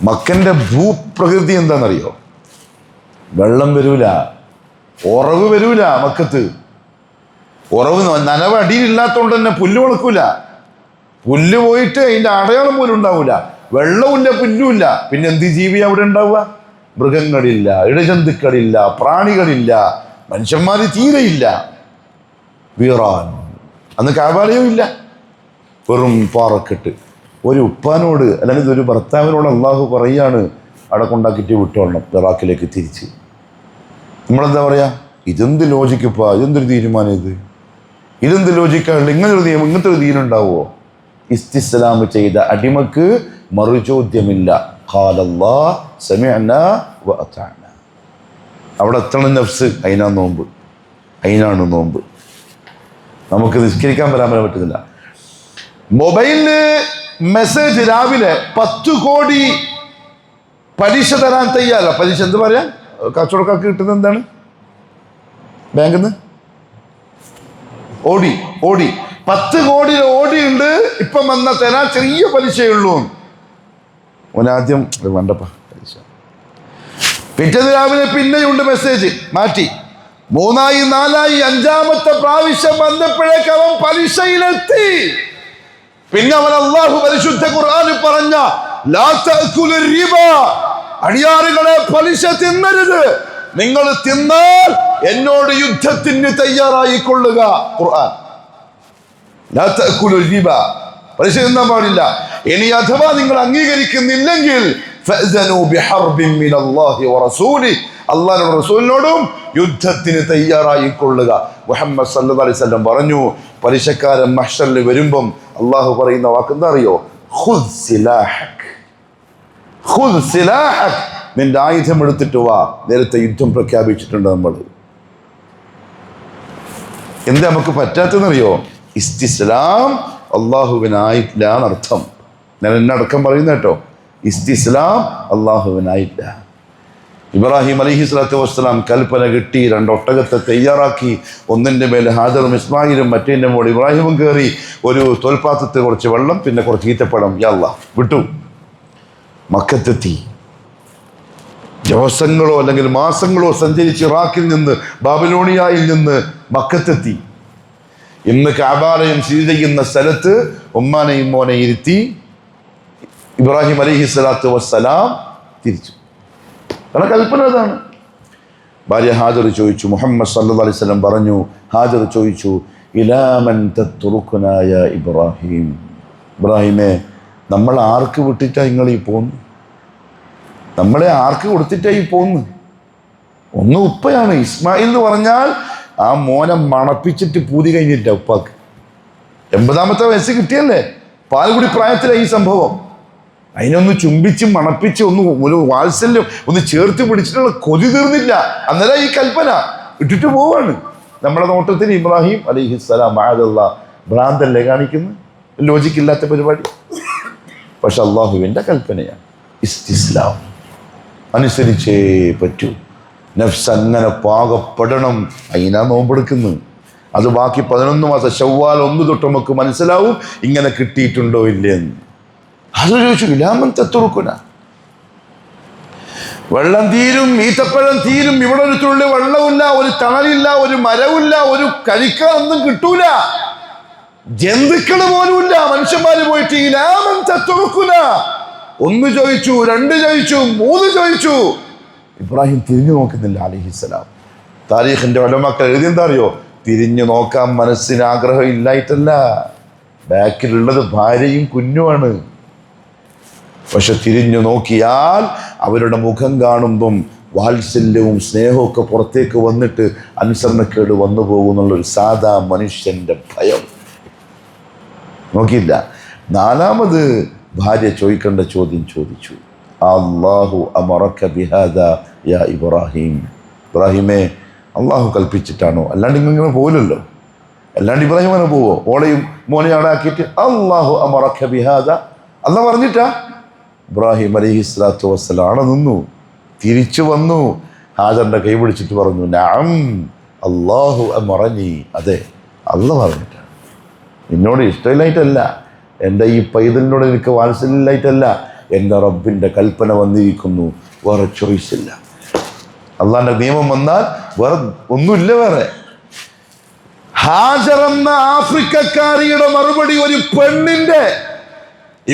മക്കൻ്റെ ഭൂപ്രകൃതി എന്താണെന്നറിയോ? വെള്ളം വരൂല, ഉറവ് വരൂല മക്കത്ത്. ഉറവ് നനവ് അടിയിലില്ലാത്തതുകൊണ്ട് തന്നെ പുല്ല് മുളക്കൂല. പുല്ല് പോയിട്ട് അതിൻ്റെ അടയാളം പോലും ഉണ്ടാവില്ല. വെള്ളമില്ല, പുല്ലുമില്ല. പിന്നെ എന്ത് ജീവി അവിടെ ഉണ്ടാവുക? മൃഗങ്ങളില്ല, ഇഴജന്തുക്കളില്ല, പ്രാണികളില്ല, മനുഷ്യന്മാർ തീരെയില്ല. വീറാൻ. അന്ന് കാബാലയും ഇല്ല, വെറും പാറക്കെട്ട്. ഒരു ഉപ്പാനോട് അല്ലെങ്കിൽ ഒരു ഭർത്താവിനോട് അള്ളാഹു പറയാണ്, അവിടെ കൊണ്ടാക്കിയിട്ട് വിട്ടോളണം ഇറാഖിലേക്ക് തിരിച്ച്. നമ്മളെന്താ പറയാ? ഇതെന്ത് ലോജിക്കപ്പാ, ഇതെന്തൊരു തീരുമാനം, ഇതെന്ത് ലോജിക്കാണ്? ഇങ്ങനത്തെ ഒരു ദീനുണ്ടാവുമോ? ഇസ്തിസ്ലാം ചെയ്ത അടിമക്ക് മറുചോദ്യമില്ല. ഖാലല്ലാഹ് സമിഅനാ വ അതഅനാ. അവിടെ എത്തണം നഫ്സ്. അതിനാണ് നോമ്പ്. നമുക്ക് നിസ്കരിക്കാൻ വരാൻ പറ്റുന്നില്ല. മൊബൈലില് മെസ്സേജ് രാവിലെ 10 കോടി പലിശ തരാൻ തയ്യാറ. പലിശ എന്ത് പറയാ? കച്ചവടക്കാർക്ക് കിട്ടുന്നത് എന്താണ്? ബാങ്കിൽ നിന്ന് ഓടി 10 കോടി ഓടി ഉണ്ട്. ഇപ്പം വന്ന തരാൻ ചെറിയ പലിശയുള്ളൂ. ഓനാദ്യം വേണ്ടപ്പ പലിശ. പിറ്റേന്ന് രാവിലെ പിന്നെയുണ്ട് മെസ്സേജ്. മാറ്റി 3ആയി 4ആയി 5ാമത്തെ പ്രാവശ്യം വന്നപ്പോഴേക്ക് അവൻ പലിശയിലെത്തി. പിന്നെ അവൻ അല്ലാഹു പരിശുദ്ധ ഖുർആനിൽ പറഞ്ഞ ലാ തഅകുലു റിബ, അടിയാറുകളെ പലിശ തിന്നരുത്. നിങ്ങൾ തിന്നാൽ എന്നോട് യുദ്ധത്തിന് തയ്യാറായിക്കൊള്ളുക. ഖുർആൻ. ലാ തഅകുലു റിബ, പലിശ തിന്നാൻ പാടില്ല. ഇനി അഥവാ നിങ്ങൾ അംഗീകരിക്കുന്നില്ലെങ്കിൽ അള്ളാഹുവിന്റെ റസൂലിനോടും യുദ്ധത്തിന് തയ്യാറായിക്കൊള്ളുക. മുഹമ്മദ് സല്ലല്ലാഹു അലൈഹി വസല്ലം പറഞ്ഞു, പലിശക്കാരൻ മഹ്ശറിൽ വരുമ്പം അള്ളാഹു പറയുന്ന വാക്കെന്താ അറിയോ? ഖുദ് സിലാഹക്, ഖുദ് സിലാഹക്, നിന്റെ ആയുധം എടുത്തിട്ട് വാ. നേരത്തെ യുദ്ധം പ്രഖ്യാപിച്ചിട്ടുണ്ട് നമ്മൾ. എന്താ നമുക്ക് പറ്റാത്തെന്നറിയോ? ഇസ്തിസ്ലാം അള്ളാഹുവിനായിട്ടില്ല എന്നർത്ഥം. ഞാൻ എന്നടക്കം പറയുന്ന കേട്ടോ, ഇസ്തിസ്ലാം അള്ളാഹുവിനായില്ല. ഇബ്രാഹിം അലൈഹിസ്സലാത്തു വസ്സലാം കൽപ്പന കിട്ടി, 2 ഒട്ടകത്തെ തയ്യാറാക്കി. ഒന്നിൻ്റെ മേലെ ഹാജറും ഇസ്മായിലും, മറ്റേൻ്റെ മുകളിൽ ഇബ്രാഹിമും കയറി. ഒരു തോൽപാത്രത്തിൽ കുറച്ച് വെള്ളം, പിന്നെ കുറച്ച് ഈത്തപ്പഴം. യാ അല്ലാഹ് വിട്ടു. മക്കത്തെത്തി. ദിവസങ്ങളോ അല്ലെങ്കിൽ മാസങ്ങളോ സഞ്ചരിച്ച് ഇറാഖിൽ നിന്ന്, ബാബിലോണിയയിൽ നിന്ന് മക്കത്തെത്തി. ഇന്ന് കഅബാലയം സ്ഥിതി ചെയ്യുന്ന സ്ഥലത്ത് ഉമ്മാനെയും മോനെ ഇരുത്തി ഇബ്രാഹിം അലൈഹിസ്സലാത്തു വസ്സലാം തിരിച്ചു. കാരണം കൽപ്പന അതാണ്. ഭാര്യ ഹാജർ ചോദിച്ചു, മുഹമ്മദ് സല്ലല്ലാഹു അലൈഹി വസല്ലം പറഞ്ഞു, ഹാജർ ചോദിച്ചു, ഇലാ മൻ തത്റുകുനാ യാ ഇബ്രാഹിം, ഇബ്രാഹിമേ നമ്മൾ ആർക്ക് വിട്ടിട്ടാ നിങ്ങൾ ഈ പോന്നു? നമ്മളെ ആർക്ക് കൊടുത്തിട്ടായി പോന്ന്? ഒന്ന് ഉപ്പയാണ്. ഇസ്മായിൽ എന്ന് പറഞ്ഞാൽ ആ മോനെ മണപ്പിച്ചിട്ട് പൂതി കഴിഞ്ഞില്ല ഉപ്പാക്ക്. 80ാമത്തെ വയസ്സ് കിട്ടിയല്ലേ, പാൽകുടി പ്രായത്തിലെ ഈ സംഭവം. അതിനൊന്ന് ചുംബിച്ച് മണപ്പിച്ച് ഒരു വാത്സല്യം ഒന്ന് ചേർത്ത് പിടിച്ചിട്ടുള്ള കൊതി തീർന്നില്ല. അന്നേരം ഈ കൽപ്പന ഇട്ടിട്ട് പോവാണ്. നമ്മുടെ നോട്ടത്തിന് ഇബ്രാഹിം അലൈഹിസ്സലാം മഅദല്ലാ ഭ്രാന്തല്ലേ കാണിക്കുന്നത്, ലോജിക്കില്ലാത്ത പരിപാടി. പക്ഷെ അള്ളാഹുവിൻ്റെ കൽപ്പനയാണ്. ഇസ്തിസ്ലാം അനുസരിച്ചേ പറ്റൂ. നഫ്സ് അങ്ങനെ പാകപ്പെടണം. അതിനാ നോമ്പെടുക്കുന്നത്. അത് ബാക്കി 11 മാസം ശവ്വാൽ 1 തൊട്ട് നമുക്ക് മനസ്സിലാവും ഇങ്ങനെ കിട്ടിയിട്ടുണ്ടോ ഇല്ലെന്ന്. അത് ചോദിച്ചു, ഇലാമൻ തത്റുകുന, വെള്ളം തീരും, ഈത്തപ്പഴം തീരും, ഇവിടെ ഒരു തുള്ളി വെള്ളമില്ല, ഒരു തണലില്ല, ഒരു മരവില്ല, ഒരു കഴിക്കാൻ ഒന്നും കിട്ടൂല, ജന്തുക്കള് പോലുമില്ല. മനുഷ്യന്മാര് പോയിട്ട് ഇലാമൻ തത്റുകുന 1 ചോദിച്ചു, 2 ചോദിച്ചു, 3 ചോദിച്ചു. ഇബ്രാഹിം തിരിഞ്ഞു നോക്കുന്നില്ല അലൈഹിസ്സലാം. താരീഖിന്റെ ഉലമാക്കൾ എഴുതിയെന്താ അറിയോ? തിരിഞ്ഞു നോക്കാൻ മനസ്സിന് ആഗ്രഹം ഇല്ലായിട്ടല്ല, ബാക്കിലുള്ളത് ഭാര്യയും കുഞ്ഞുമാണ്. പക്ഷെ തിരിഞ്ഞു നോക്കിയാൽ അവരുടെ മുഖം കാണുമ്പം വാത്സല്യവും സ്നേഹവും ഒക്കെ പുറത്തേക്ക് വന്നിട്ട് അനുസരണക്കേട് വന്നു പോകുന്നുള്ളൊരു സാധാ മനുഷ്യന്റെ ഭയം. നോക്കിയില്ല. 4ാമത് ഭാര്യ ചോദിക്കേണ്ട ചോദ്യം ചോദിച്ചു, അല്ലാഹു അമറക ബിഹാദാ യാ ഇബ്രാഹിം, ഇബ്രാഹിമേ അള്ളാഹു കൽപ്പിച്ചിട്ടാണോ? അല്ലാണ്ട് ഇങ്ങനെ പോകില്ലല്ലോ. അല്ലാണ്ട് ഇബ്രാഹിം അങ്ങനെ പോവോ? ഓളെയും മോനെ അവിടെ ആക്കിയിട്ട് അല്ലാഹു അമറക ബിഹാദാ, അല്ലാഹ് പറഞ്ഞിട്ടാ? ഇബ്രാഹിം അലൈഹിസ്സലാത്തു വസ്സലാം അവിടെ നിന്നു, തിരിച്ചു വന്നു, ഹാജറിന്റെ കൈ പിടിച്ചിട്ട് പറഞ്ഞു, നഅം അല്ലാഹു അമറനി, അതെ അല്ലാഹ് പറഞ്ഞിട്ടാണ്. എന്നോട് ഇഷ്ടമില്ലായിട്ടല്ല, എൻ്റെ ഈ പൈതലിനോട് എനിക്ക് വാത്സല്യമില്ലായിട്ടല്ല, എൻ്റെ റബ്ബിൻ്റെ കൽപ്പന വന്നിരിക്കുന്നു, വേറെ ചോയ്സ് ഇല്ല. അള്ളാഹിൻ്റെ നിയമം വന്നാൽ വേറെ ഒന്നുമില്ല. വേറെ ഹാജർ എന്ന ആഫ്രിക്കക്കാരിയുടെ മറുപടി ഒരു പെണ്ണിന്റെ,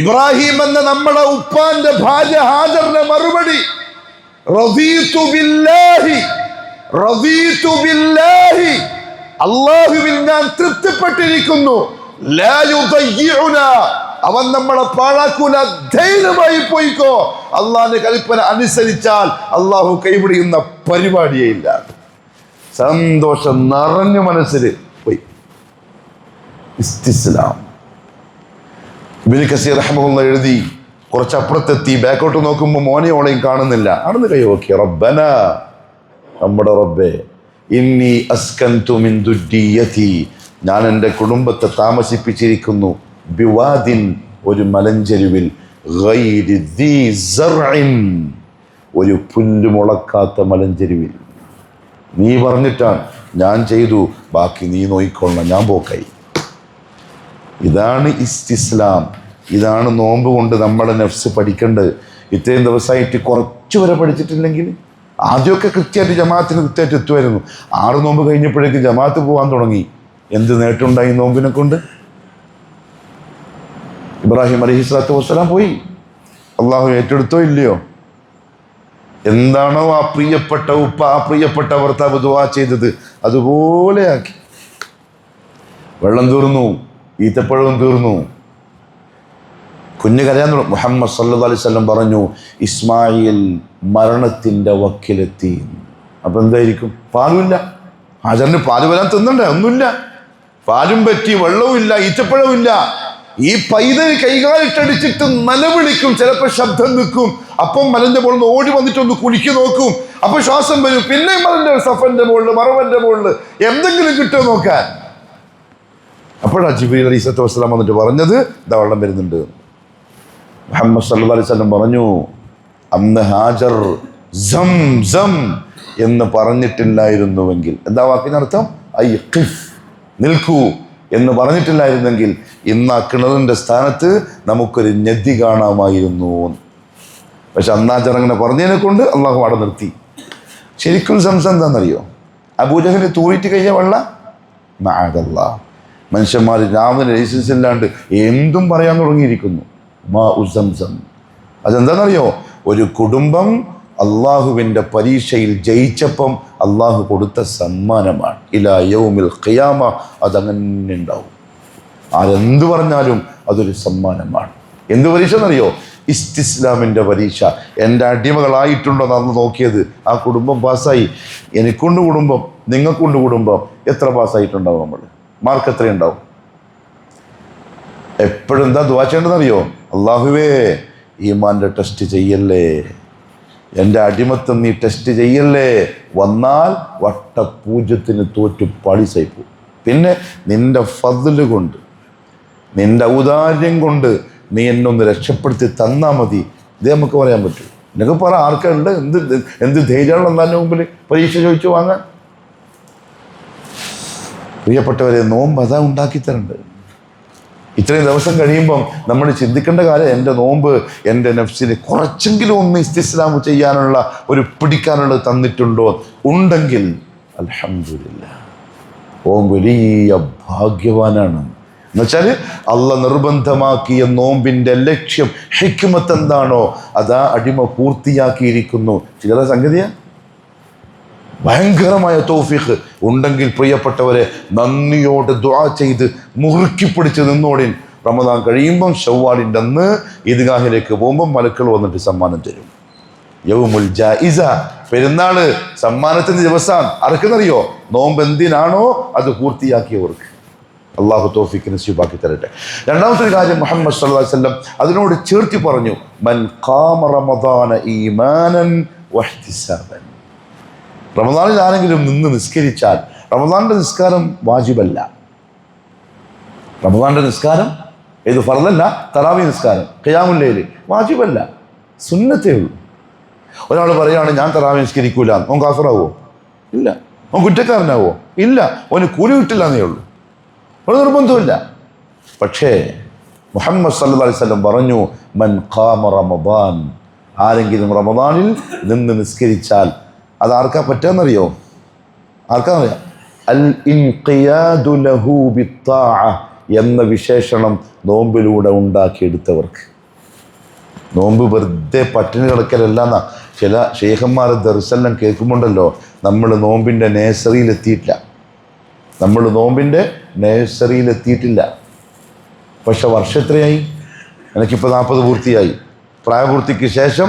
ഇബ്രാഹിം എന്ന നമ്മുടെ ഉപ്പാന്റെ ഭാര്യ ഹാജറിന്റെ മറുപടി, റദീതു ബില്ലാഹി, റദീതു ബില്ലാഹി, അല്ലാഹുവിൽ ഞാൻ തൃപ്തിപ്പെട്ടിരിക്കുന്നു, ലാ യുദയ്യിഉനാ, അവൻ നമ്മളെ പാഴാക്കൂല, ധൈര്യമായി പോയിക്കോ. അള്ളാഹിന്റെ കൽപ്പന അനുസരിച്ചാൽ അള്ളാഹു കൈപിടിയുന്ന പരിപാടിയേ ഇല്ല. സന്തോഷം നിറഞ്ഞ മനസ്സിൽ പോയി. ഇസ്തിസ്ലാം. ഇബ്നു കസീർ റഹ്മഹുല്ലാഹ് എഴുതി, കുറച്ചപ്പുറത്തെത്തി, ബാക്കോട്ട് നോക്കുമ്പോൾ മോനെയോളെയും കാണുന്നില്ല. അവിടുന്ന് കൈ നോക്കി, റബ്ബന, നമ്മുടെ റബ്ബേ, ഇന്നി അസ്കൻതു മിൻ ദുർരിയതി, ഞാൻ എൻ്റെ കുടുംബത്തെ താമസിപ്പിച്ചിരിക്കുന്നു, ബിവാദിൻ, ഒരു മലഞ്ചെരുവിൽ, ഗൈരി ദീ സർഇൻ, ഒരു പുല്ല് മുളക്കാത്ത മലഞ്ചെരുവിൽ. നീ പറഞ്ഞിട്ടാണ് ഞാൻ ചെയ്തു, ബാക്കി നീ നോയിക്കൊള്ളണം, ഞാൻ പോക്കായി. ഇതാണ് ഇസ്തിസ്ലാം. ഇതാണ് നോമ്പ് കൊണ്ട് നമ്മുടെ നഫ്സ് പഠിക്കേണ്ടത്. ഇത്രയും ദിവസമായിട്ട് കുറച്ച് വരെ പഠിച്ചിട്ടില്ലെങ്കിൽ, ആദ്യമൊക്കെ കൃത്യമായിട്ട് ജമാഅത്തിന് കൃത്യമായിട്ട് എത്തുമായിരുന്നു. 6 നോമ്പ് കഴിഞ്ഞപ്പോഴേക്ക് ജമാഅത്ത് പോകാൻ തുടങ്ങി. എന്ത് നേട്ടമുണ്ടായി നോമ്പിനെ കൊണ്ട്? ഇബ്രാഹിം അലൈഹിസ്സലാത്തു വസ്സലാം പോയി, അള്ളാഹു ഏറ്റെടുത്തോ ഇല്ലയോ? എന്താണോ ആ പ്രിയപ്പെട്ട ഉപ്പ, ആ പ്രിയപ്പെട്ട ഭർത്താവ് ദുആ ചെയ്തത്, അതുപോലെ ആക്കി. വെള്ളം തീർന്നു, ഈത്തപ്പഴവും തീർന്നു, കുഞ്ഞ് കരയാൻ തുടങ്ങും. മുഹമ്മദ് സല്ലല്ലാഹു അലൈഹി വസല്ലം പറഞ്ഞു, ഇസ്മായിൽ മരണത്തിൻ്റെ വക്കിലെത്തി. അപ്പം എന്തായിരിക്കും? പാലുമില്ല. ഹാജറിന് പാല് വരാൻ തിന്നണ്ടേ? ഒന്നുമില്ല. പാലും പറ്റി, വെള്ളവും ഇല്ല, ഈച്ചപ്പഴവും ഇല്ല. ഈ പൈതൽ കൈകാലിട്ടടിച്ചിട്ട് നിലവിളിക്കും, ചിലപ്പോൾ ശബ്ദം നിൽക്കും. അപ്പം മലന്റെ മുകളിൽ ഓടി വന്നിട്ടൊന്ന് കുളിക്ക് നോക്കും, അപ്പൊ ശ്വാസം വരും. പിന്നെ മലന്റെ സഫന്റെ മുകളിൽ, മറവന്റെ മുകളിൽ എന്തെങ്കിലും കിട്ടുമോ നോക്കാൻ. അപ്പോഴാണ് ജിബ്രീൽ അലൈഹിസ്സലാത്തു വസ്സലാം വന്നിട്ട് പറഞ്ഞത്, ഇതാ വെള്ളം വരുന്നുണ്ട്. മുഹമ്മദ് സല്ലല്ലാഹു അലൈഹി വസല്ലം പറഞ്ഞു, അന്ന് ഹാജർ സം സം എന്ന് പറഞ്ഞിട്ടില്ലായിരുന്നുവെങ്കിൽ, എന്താ വാക്കിനർത്ഥം? ഐ ഖിഫ്, നിൽക്കൂ എന്ന് പറഞ്ഞിട്ടില്ലായിരുന്നെങ്കിൽ ഇന്ന് ആ കിണറിൻ്റെ സ്ഥാനത്ത് നമുക്കൊരു നദി കാണാമായിരുന്നു. പക്ഷെ അന്നാജർ അങ്ങനെ പറഞ്ഞതിനെ കൊണ്ട് അള്ളാഹു അവിടെ നിർത്തി. ശരിക്കും സംസം എന്താണെന്നറിയോ? അബൂജഹലിന് തൂറിയിട്ട് കഴിഞ്ഞ വെള്ളം മഅദല്ലാ. മനുഷ്യന്മാർ രാമന് ലൈസൻസ് ഇല്ലാണ്ട് എന്തും പറയാൻ തുടങ്ങിയിരിക്കുന്നു. മാ ഉസം. അതെന്താണെന്നറിയോ? ഒരു കുടുംബം അള്ളാഹുവിൻ്റെ പരീക്ഷയിൽ ജയിച്ചപ്പം അള്ളാഹു കൊടുത്ത സമ്മാനമാണ്. ഇലാ യൗമിൽ ഖിയാമ അതങ്ങനെ ഉണ്ടാവും. ആരെന്ത് പറഞ്ഞാലും അതൊരു സമ്മാനമാണ്. എന്ത് പരീക്ഷ എന്നറിയോ? ഇസ്തിസ്ലാമിൻ്റെ പരീക്ഷ. എൻ്റെ അടിമകളായിട്ടുണ്ടോ എന്ന് നോക്കിയത്. ആ കുടുംബം പാസ്സായി. എനിക്കൊണ്ട് കുടുംബം, നിങ്ങൾക്കൊണ്ട് കുടുംബം. എത്ര പാസ്സായിട്ടുണ്ടാവും? നമ്മൾ മാർക്ക് എത്രയുണ്ടാവും? എപ്പോഴും എന്താ ദുആ ചെയ്യേണ്ടതെന്നറിയോ? അള്ളാഹുവേ, ഈമാൻ്റെ ടെസ്റ്റ് ചെയ്യല്ലേ, എൻ്റെ അടിമത്തം നീ ടെസ്റ്റ് ചെയ്യല്ലേ. വന്നാൽ വട്ടപൂജ്യത്തിന് തോറ്റു പാളിസൈപ്പു. പിന്നെ നിന്റെ ഫദ്ല് കൊണ്ട്, നിന്റെ ഔദാര്യം കൊണ്ട് നീ എന്നെ ഒന്ന് രക്ഷപ്പെടുത്തി തന്നാൽ മതി. ഇത് നമുക്ക് പറയാൻ പറ്റും. എന്നൊക്കെ പറ. ആർക്കുണ്ട്? എന്ത് ധൈര്യമാണ് എന്നാലും മുമ്പിൽ പരീക്ഷ ചോദിച്ചു വാങ്ങാൻ? പ്രിയപ്പെട്ടവരെ, നോമ്പ് അതാ ഉണ്ടാക്കി തരേണ്ടത്. ഇത്രയും ദിവസം കഴിയുമ്പം നമ്മൾ ചിന്തിക്കേണ്ട കാര്യം, എൻ്റെ നോമ്പ് എൻ്റെ നഫ്സിനെ കുറച്ചെങ്കിലും ഒന്ന് ഇസ്തിസ്ലാം ചെയ്യാനുള്ള ഒരു പിടിക്കാനുള്ളത് തന്നിട്ടുണ്ടോ? ഉണ്ടെങ്കിൽ അൽഹംദുലില്ലാ, ഓം വലിയ ഭാഗ്യവാനാണ്. എന്നുവെച്ചാൽ അള്ളാഹ് നിർബന്ധമാക്കിയ നോമ്പിൻ്റെ ലക്ഷ്യം, ഹിക്മത്ത് എന്താണോ അതാ അടിമ പൂർത്തിയാക്കിയിരിക്കുന്നു. ചില സംഗതിയാ ഭയങ്കരമായ തൗഫീഖ് ഉണ്ടെങ്കിൽ പ്രിയപ്പെട്ടവരെ, നന്ദിയോടെ ദുആ ചെയ്ത് മുറുക്കി പിടിച്ച് നിന്നോടിൻ. റമദാൻ കഴിയുമ്പം ഷവ്വാലിൻ്റെ അന്ന് ഈദ്ഗാഹിലേക്ക് പോകുമ്പം മലക്കൾ വന്നിട്ട് സമ്മാനം തരും. യൗമുൽ ജായിസ, പെരുന്നാള് സമ്മാനത്തിൻ്റെ ദിവസം. ആർക്കെന്നറിയോ? നോമ്പ് എന്തിനാണോ അത് പൂർത്തിയാക്കിയവർക്ക്. അള്ളാഹു തൗഫീഖ് നസീബാക്കി തരട്ടെ. രണ്ടാമത്തെ ഒരു കാര്യം മുഹമ്മദ് സല്ലല്ലാഹു അലൈഹി വസല്ലം അതിനോട് ചേർത്തി പറഞ്ഞു, മൻ ഖാമ റമദാന ഈമാനൻ വഹ്തിസാബൻ. റമദാനിൽ ആരെങ്കിലും നിന്ന് നിസ്കരിച്ചാൽ, റമദാന്റെ നിസ്കാരം വാജിബല്ല. റമദാന്റെ നിസ്കാരം ഏത് ഫർദല്ല. തറാവീഹ് നിസ്കാരം, ഖിയാമുൽ ലൈൽ വാജിബല്ല, സുന്നത്തേ ഉള്ളൂ. ഒരാൾ പറയുകയാണ് ഞാൻ തറാവീഹ് നിസ്കരിക്കൂല, ഓൻ കാഫിറാവോ? ഇല്ല. ഓൻ കുറ്റക്കാരനാവോ? ഇല്ല. ഓന് കൂലി കിട്ടില്ല എന്നേ ഉള്ളൂ. ഒരു നിർബന്ധമില്ല. പക്ഷേ മുഹമ്മദ് സല്ലല്ലാഹു അലൈഹി വസല്ലം പറഞ്ഞു, മൻ ഖാമ റമദാൻ, ആരെങ്കിലും റമദാനിൽ നിന്ന് നിസ്കരിച്ചാൽ, അത് ആർക്കാ പറ്റാന്നറിയോ? ആർക്കാന്നറിയാം? അൽ ഇൻഖിയാദു ലഹു ബിത്താഅ എന്ന വിശേഷണം നോമ്പിലൂടെ ഉണ്ടാക്കിയെടുത്തവർക്ക്. നോമ്പ് വെറുതെ പട്ടിണി കിടക്കലല്ലെന്നാ ചില ഷെയ്ഖന്മാർ ദർസെല്ലാം കേൾക്കുമ്പോണ്ടല്ലോ, നമ്മൾ നോമ്പിൻ്റെ നേഴ്സറിയിലെത്തിയിട്ടില്ല. നമ്മൾ നോമ്പിൻ്റെ നേഴ്സറിയിലെത്തിയിട്ടില്ല. പക്ഷെ വർഷം എത്രയായി? എനിക്കിപ്പോൾ 40 പൂർത്തിയായി. പ്രായപൂർത്തിക്ക് ശേഷം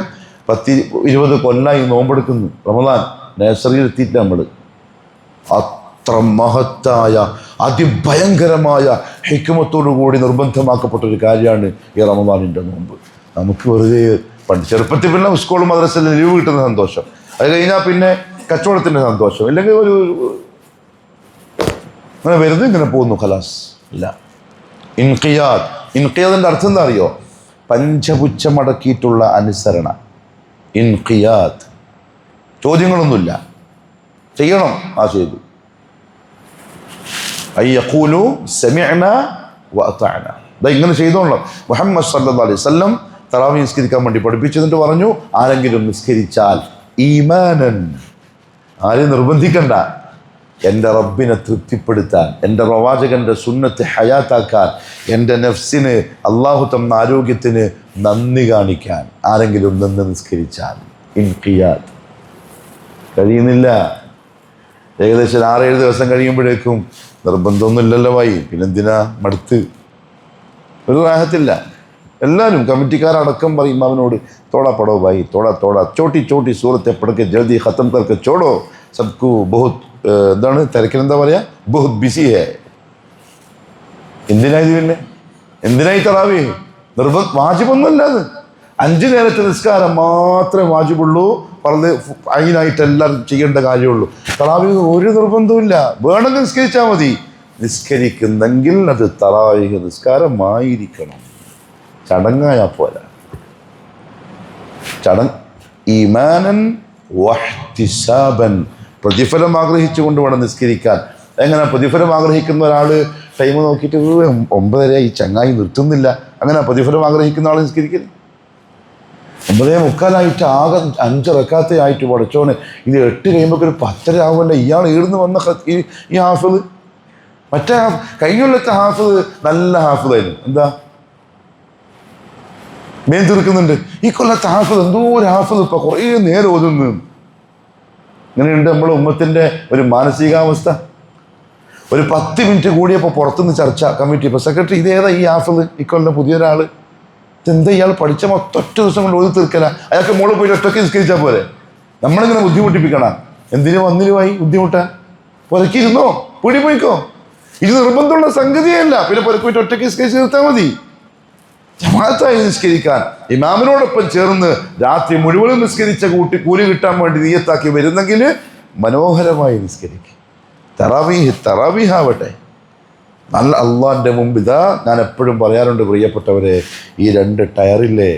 10-20 കൊല്ലമായി നോമ്പെടുക്കുന്നു. റമദാൻ നേഴ്സറിയിൽ എത്തിയിട്ടില്ല നമ്മൾ. അത്ര മഹത്തായ അതിഭയങ്കരമായ ഹിക്മത്തോടു കൂടി നിർബന്ധമാക്കപ്പെട്ടൊരു കാര്യമാണ് ഈ റമദാനിൻ്റെ നോമ്പ്. നമുക്ക് വെറുതെ പണ്ട് ചെറുപ്പത്തിൽ പിന്നെ സ്കൂൾ മദ്രസയിൽ ലീവ് കിട്ടുന്ന സന്തോഷം, അത് കഴിഞ്ഞാൽ പിന്നെ കച്ചവടത്തിൻ്റെ സന്തോഷം, ഇല്ലെങ്കിൽ ഒരു അങ്ങനെ വെറുതെ ഇങ്ങനെ പോകുന്നു, ഖലാസ്. ഇല്ല. ഇൻഖിയാദ്, ഇൻഖിയാദിൻ്റെ അർത്ഥം എന്താ അറിയോ? പഞ്ചപുച്ഛമടക്കിയിട്ടുള്ള അനുസരണ. ഇൻഖിയാദ്, ചോദ്യങ്ങളൊന്നുമില്ല, ചെയ്യണം, ആ ചെയ്തു. അയ്യഖൂലു സമിഅന വഅതഅന, ദാ ഇങ്ങനെ ചെയ്തോളാം. മുഹമ്മദ് സല്ലല്ലാഹു അലൈഹി വസല്ലം തറാവീഹ് നിസ്കരിക്കാൻ വേണ്ടി പഠിപ്പിച്ചതിട്ട് പറഞ്ഞു, ആരെങ്കിലും നിസ്കരിച്ചാൽ ഈമാനൻ, ആരെയും നിർബന്ധിക്കണ്ട, എൻ്റെ റബ്ബിനെ തൃപ്തിപ്പെടുത്താൻ, എൻ്റെ പ്രവാചകൻ്റെ സുന്നത്ത് ഹയാത്താക്കാൻ, എൻ്റെ നഫ്സിന് അള്ളാഹു തന്ന ആരോഗ്യത്തിന് നന്ദി കാണിക്കാൻ ആരെങ്കിലും നിന്ന് നിസ്കരിച്ചാൽ. ഇൻഖിയാദ് കഴിയുന്നില്ല. ഏകദേശം 6-7 ദിവസം കഴിയുമ്പോഴേക്കും നിർബന്ധമൊന്നുമില്ലല്ലോ വായി, പിന്നെന്തിനാ മടുത്ത്, ഒരു റാഹത്തില്ല. എല്ലാവരും കമ്മിറ്റിക്കാരടക്കം പറയും ഇമാമിനോട് തോടാ പടോ ഭായി തോടാ തോടാ ചോട്ടി ചോട്ടി സൂറത്തെ പടക്കെ ജൽദി ഖത്തം കർക്ക് ചോടോ സബ്കു ബഹുത് എന്താണ് തിരക്കിലെന്താ പറയാ ബഹുത് ബിസി ഹേ. എന്തിനാ ഇത് പിന്നെ എന്തിനായി തറാവി വാജിബൊന്നുമല്ല. അത് 5 നേരത്തെ നിസ്കാരം മാത്രമേ വാജിബുള്ളൂ. പറഞ്ഞ് അതിനായിട്ട് എല്ലാം ചെയ്യേണ്ട കാര്യമുള്ളൂ. തറാവീഹ് ഒരു നിർബന്ധമില്ല. വേണമെങ്കിൽ നിസ്കരിച്ചാൽ മതി. നിസ്കരിക്കുന്നെങ്കിൽ അത് തറാവീഹ് നിസ്കാരമായിരിക്കണം. ചടങ്ങായാ പോലെ ഈമാനൻ വഹ്തിസാബൻ പ്രതിഫലം ആഗ്രഹിച്ചുകൊണ്ട് വേണം നിസ്കരിക്കാൻ. എങ്ങനെ പ്രതിഫലം ആഗ്രഹിക്കുന്ന ഒരാൾ ടൈം നോക്കിയിട്ട് 9:30 ഈ ചങ്ങായി നിർത്തുന്നില്ല, അങ്ങനെ പ്രതിഫലം ആഗ്രഹിക്കുന്ന ആൾ നിസ്കരിക്കരുത്. 9:45 ആകെ 5 റക്കാത്തേ ആയിട്ട് പഠിച്ചോനെ ഇത് 8 കഴിയുമ്പോൾ ഒരു 10:30 ആവുമല്ലോ. ഇയാൾ ഈടുന്ന് വന്ന ഈ ഹാഫിദ് മറ്റേ കഴിഞ്ഞൊല്ലത്തെ ഹാഫിദ് നല്ല ഹാഫിദായിരുന്നു. എന്താ മേൻ തീർക്കുന്നുണ്ട്. ഈ കൊല്ലത്തെ ഹാഫിദ് എന്തോ ഒരു ഹാഫിദ് ഇപ്പൊ കുറേ നേരം ഓതുന്നു. ഇങ്ങനെയുണ്ട് നമ്മുടെ ഉമ്മത്തിന്റെ ഒരു മാനസികാവസ്ഥ. ഒരു 10 മിനിറ്റ് കൂടിയപ്പോൾ പുറത്തുനിന്ന് ചർച്ച കമ്മിറ്റി ഇപ്പൊ സെക്രട്ടറി ഇതേതാ ഈ ഹാഫിദ് ഇക്കൊല്ലം പുതിയൊരാള് എന്താ ഇയാൾ പഠിച്ച മൊത്തം ഒറ്റ ദിവസം കൊണ്ട് ഓതി തീർക്കല. അയാൾക്ക് മോള് പോയിട്ട് ഒറ്റയ്ക്ക് നിസ്കരിച്ചാൽ പോലെ. നമ്മളിങ്ങനെ ബുദ്ധിമുട്ടിപ്പിക്കണം. എന്തിനു വന്നിരുമായി ബുദ്ധിമുട്ടാൻ? പുരക്കിയിരുന്നോ കൂടി പോയിക്കോ. ഇത് നിർബന്ധമുള്ള സംഗതിയല്ല. പിന്നെ പുരക്ക് പോയിട്ട് ഒറ്റയ്ക്ക് നിസ്കരിച്ച് നിർത്താൽ മതി. ജമാഅത്തായി നിസ്കരിക്കാൻ ഇമാമിനോടൊപ്പം ചേർന്ന് രാത്രി മുഴുവനും നിസ്കരിച്ച കൂലി കിട്ടാൻ വേണ്ടി നിയ്യത്താക്കി വരുന്നെങ്കിൽ മനോഹരമായി നിസ്കരിക്കും. തറാവീഹ് ആവട്ടെ. നല്ല അള്ളാൻ്റെ മുമ്പ് ഇതാ ഞാൻ എപ്പോഴും പറയാറുണ്ട് പ്രിയപ്പെട്ടവരെ, ഈ 2 ടയറില്ലേ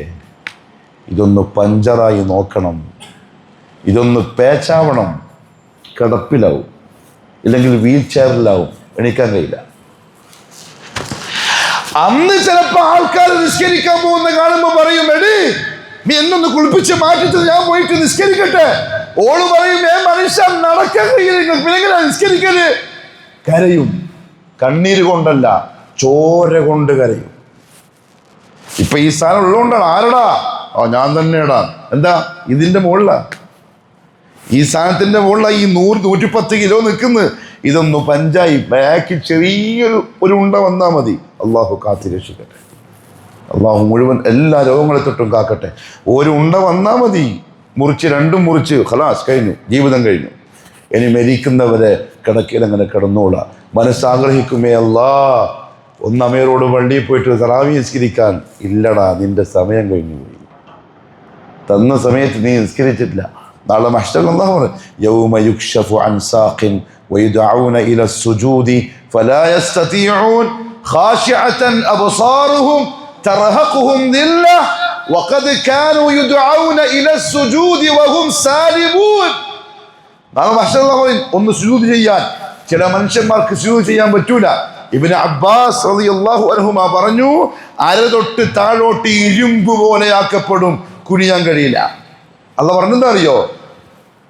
ഇതൊന്ന് പഞ്ചറായി നോക്കണം, ഇതൊന്ന് പേച്ചാവണം. കിടപ്പിലാവും, ഇല്ലെങ്കിൽ വീൽ ചെയറിലാവും, എണീക്കാൻ കഴിയില്ല. അന്ന് ചിലപ്പോ ആൾക്കാർ നിസ്കരിക്കാൻ പോകുന്ന കാണുമ്പോ പറയും എടി നീ എന്നൊന്ന് കുളിപ്പിച്ച് മാറ്റിട്ട് ഞാൻ പോയിട്ട് നിസ്കരിക്കട്ടെ. ഓള് പറയും മനുഷ്യൻ നടക്കാൻ കഴിയില്ല, പിന്നെ നിസ്കരിക്കല്. കരയും. കണ്ണീര് കൊണ്ടല്ല, ചോര കൊണ്ട് കരയും. ഇപ്പൊ ഈ സാധനം ഉള്ളതുകൊണ്ടാണ്. ആരടാ? ഞാൻ തന്നെടാ. എന്താ ഇതിന്റെ മുകളിലാ, ഈ സാധനത്തിന്റെ മുകളിലാ ഈ 100-110 കിലോ നിൽക്കുന്നത്. ഇതൊന്ന് പഞ്ചായി ബാക്കി ചെറിയൊരു ഉണ്ട വന്നാൽ മതി. അള്ളാഹു കാത്തി രക്ഷിക്കട്ടെ. അള്ളാഹു മുഴുവൻ എല്ലാ രോഗങ്ങളെ തൊട്ടും കാക്കട്ടെ. ഒരു ഉണ്ട വന്നാൽ മതി. മുറിച്ച് 2 മുറിച്ച് ഖലാസ് കഴിഞ്ഞു, ജീവിതം കഴിഞ്ഞു. ഇനി മരിക്കുന്നവരെ കിടക്കയിലങ്ങനെ കിടന്നോളാം. മനസ്സാഗ്രഹിക്കുമേ അല്ലാ ഒന്ന് അമീറോട് വണ്ടിയിൽ പോയിട്ട് തറാവീഹ് നിസ്കരിക്കാൻ. ഇല്ലടാ, നിന്റെ സമയം കഴിഞ്ഞു പോയി. തന്ന സമയത്ത് നീ നിസ്കരിച്ചിട്ടില്ല. നാളെ മഹ്ശറിൽ അല്ലാഹു പറയും യൗമ യുക്ശഫു അൻ സാഖിൻ വയുദഊന ഇല സുജൂദി ഫലാ യസ്തതിഊൻ ഖാശിഅതൻ അബ്സാറുഹും തർഹഖുഹും ദില്ലഹ് വഖദ് കാനൂ യുദഊന ഇല സുജൂദി വഹും സാലിമൂൻ. നാളെ മഹ്ശറിൽ അല്ലാഹു പറയും ഒന്ന് സുജൂദ് ചെയ്യാൻ. ചില മനുഷ്യന്മാർക്ക് സുജൂദ് ചെയ്യാൻ പറ്റൂല. ഇബ്നു അബ്ബാസ് റളിയല്ലാഹു അൻഹുമാ പറഞ്ഞു അര തൊട്ട് താഴോട്ട് ഇരുമ്പ് പോലെ ആക്കപ്പെടും, കുനിയാൻ കഴിയില്ല. അള്ളാഹ് പറഞ്ഞെന്താ അറിയോ?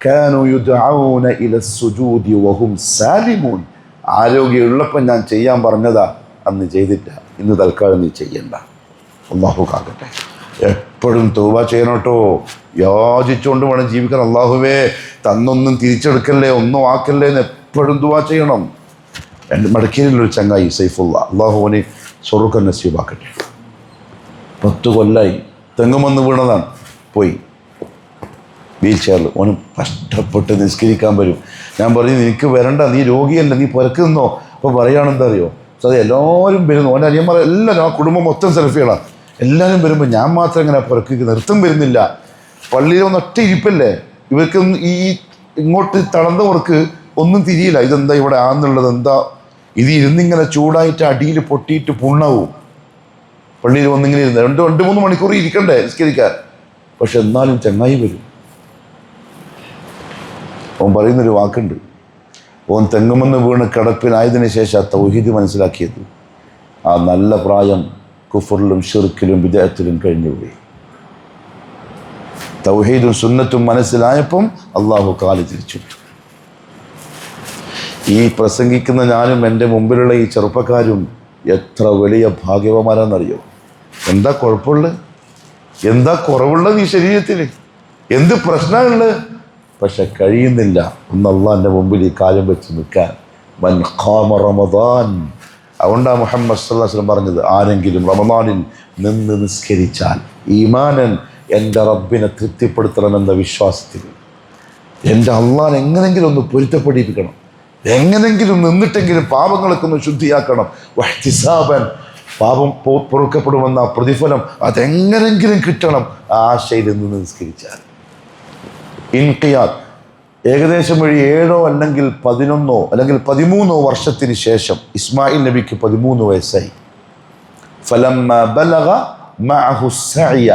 കാനൂ യുദ്ഔന ഇല സുജൂദി വഹും സാലിമൂൻ. ആരോഗ്യമുള്ളപ്പോൾ ഞാൻ ചെയ്യാൻ പറഞ്ഞതാ, അന്ന് ചെയ്തില്ല. ഇന്ന് തൽക്കാലം നീ ചെയ്യണ്ട. അള്ളാഹു കാക്കട്ടെ. എപ്പോഴും തൗബ ചെയ്യണം കേട്ടോ. യാചിച്ചുകൊണ്ട് വേണം ജീവിക്കാൻ. അള്ളാഹുവേ തന്നൊന്നും തിരിച്ചെടുക്കല്ലേ, ഒന്നും ആക്കല്ലേ എന്ന് എപ്പോഴും ദുആ ചെയ്യണം. എൻ്റെ മടക്കയിലൊരു ചങ്ങായി സൈഫുള്ള, അള്ളാഹുവിനെ സ്വർഗ്ഗം നസീബാക്കട്ടെ. 10 കൊല്ലായി തെങ്ങുമെന്ന് വീണതാണ്. പോയി വീൽ ചെയറിൽ. ഓനും കഷ്ടപ്പെട്ട് നിസ്കരിക്കാൻ വരും. ഞാൻ പറഞ്ഞു നിനക്ക് വരണ്ട, നീ രോഗിയല്ല, നീ പുരക്കുന്നോ. അപ്പോൾ പറയുകയാണെന്താ അറിയോ? അത് എല്ലാവരും വരുന്നു. ഓൻ്റെ അനിയന്മാർ എല്ലാവരും, ആ കുടുംബം മൊത്തം സെൽഫികളാണ്. എല്ലാവരും വരുമ്പോൾ ഞാൻ മാത്രം ഇങ്ങനെ പുരക്ക് നൃത്തം വരുന്നില്ല. പള്ളിയിൽ ഒന്നൊറ്റ ഇരിപ്പല്ലേ, ഇവർക്ക് ഈ ഇങ്ങോട്ട് തളർന്നവർക്ക് ഒന്നും തിരിയില്ല. ഇതെന്താ ഇവിടെ ആന്നുള്ളത്, എന്താ ഇത് ഇരുന്നിങ്ങനെ ചൂടായിട്ട് അടിയിൽ പൊട്ടിയിട്ട് പുണ്ണാവും. പള്ളിയിൽ വന്നിങ്ങനെ ഇരുന്ന് 2-3 മണിക്കൂർ ഇരിക്കണ്ടേ നിസ്കരിക്കാൻ. പക്ഷെ എന്നാലും ചങ്ങായി വരും. ഓൻ പറയുന്നൊരു വാക്കുണ്ട്, ഓൻ തെങ്ങുമെന്ന് വീണ് കിടപ്പിലായതിനു ശേഷം തൗഹീദ് മനസ്സിലാക്കിയത്. ആ നല്ല പ്രായം കുഫറിലും ഷിർക്കിലും ബിദ്അത്തിലും കഴിഞ്ഞുപോയി. തൗഹീദും സുന്നത്തും മനസ്സിലായപ്പം അള്ളാഹു കാല് തിരിച്ചു. ഈ പ്രസംഗിക്കുന്ന ഞാനും എൻ്റെ മുമ്പിലുള്ള ഈ ചെറുപ്പക്കാരും എത്ര വലിയ ഭാഗ്യവന്മാരാണെന്നറിയോ? എന്താ കുഴപ്പമുള്ളത്? എന്താ കുറവുള്ളത് ഈ ശരീരത്തിൽ? എന്ത് പ്രശ്നമുള്ളത്? പക്ഷെ കഴിയുന്നില്ല ഒന്ന് അള്ളാഹിൻ്റെ മുമ്പിൽ ഈ കാര്യം വെച്ച് നിൽക്കാൻ. മൻ ഖാമ റമദാൻ, അതുകൊണ്ടാണ് മുഹമ്മദ് സല്ലല്ലാഹു അലൈഹി വസല്ലം പറഞ്ഞത്, ആരെങ്കിലും റമദാനിൽ നിന്ന് നിസ്കരിച്ചാൽ ഈമാനൻ എൻ്റെ റബ്ബിനെ തൃപ്തിപ്പെടുത്തണമെന്ന വിശ്വാസത്തിൽ, എൻ്റെ അള്ളാഹനെ എങ്ങനെങ്കിലും ഒന്ന് പൊരുത്തപ്പെടിപ്പിക്കണം, എങ്ങനെങ്കിലും നിന്നിട്ടെങ്കിലും പാപങ്ങളൊക്കെ ഒന്ന് ശുദ്ധിയാക്കണം, വഹ്തിസാബൻ പാപം പൊറുക്കപ്പെടുമെന്ന പ്രതിഫലം അതെങ്ങനെങ്കിലും കിട്ടണം, ആശയിൽ നിന്ന് നിസ്കരിച്ചാൽ. ഇൻഖിയാദ് ഏകദേശം ഒരു 7 അല്ലെങ്കിൽ 11 അല്ലെങ്കിൽ 13 വർഷത്തിന് ശേഷം ഇസ്മായിൽ നബിക്ക് 13 വയസ്സായി. ഫലമ്മ ബലഗ മഅഹു സഅയ,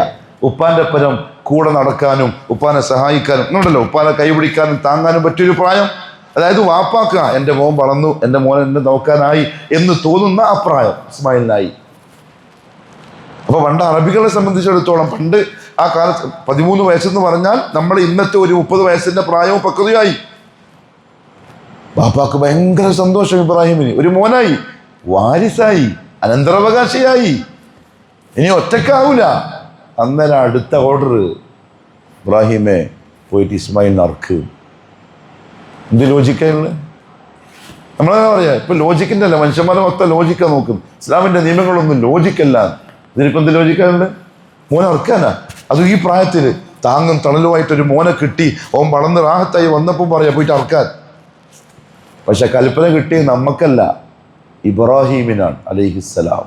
ഉപ്പാന്റെ പരം കൂടെ നടക്കാനും ഉപ്പാനെ സഹായിക്കാനും ഉണ്ടല്ലോ, ഉപ്പാനെ കൈപിടിക്കാനും താങ്ങാനും പറ്റിയൊരു പ്രായം. അതായത് വാപ്പാക്കുക എൻ്റെ മോൻ വളർന്നു, എൻ്റെ മോൻ എന്നെ നോക്കാനായി എന്ന് തോന്നുന്ന ആ പ്രായം ഇസ്മായിലിനായി. അപ്പോൾ പണ്ട് അറബികളെ സംബന്ധിച്ചിടത്തോളം പണ്ട് ആ കാലത്ത് 13 വയസ്സെന്ന് പറഞ്ഞാൽ നമ്മൾ ഇന്നത്തെ ഒരു 30 വയസ്സിൻ്റെ പ്രായവും പക്വതയായി. ബാപ്പാക്ക് ഭയങ്കര സന്തോഷം, ഇബ്രാഹിമിന് ഒരു മോനായി, വാരിസായി, അനന്തരാവകാശിയായി, ഇനി ഒറ്റക്കാവൂല. അന്നേരം അടുത്ത ഓർഡർ, ഇബ്രാഹിമെ പോയിട്ട് ഇസ്മായിലിനെ അർക്ക്. എന്ത് ലോജിക്കാണുള്ളത്? നമ്മളെന്താ പറയാ, ഇപ്പൊ ലോജിക്കിൻ്റെ അല്ല, മനുഷ്യന്മാരെ മൊത്തം ലോജിക്കാ നോക്കും. ഇസ്ലാമിന്റെ നിയമങ്ങളൊന്നും ലോജിക്കല്ല. ഇതിനിപ്പോൾ എന്ത് ലോജിക്കാനുണ്ട്? മോനെ അറക്കാനാ, അത് ഈ പ്രായത്തിൽ താങ്ങും തണലുമായിട്ടൊരു മോനെ കിട്ടി, ഓൻ വളർന്ന് റാഹത്തായി വന്നപ്പോൾ പറയാ പോയിട്ട് അറക്കാൻ. പക്ഷെ കൽപ്പന കിട്ടിയത് നമുക്കല്ല, ഇബ്രാഹീമിനാണ് അലൈഹിസ്സലാം.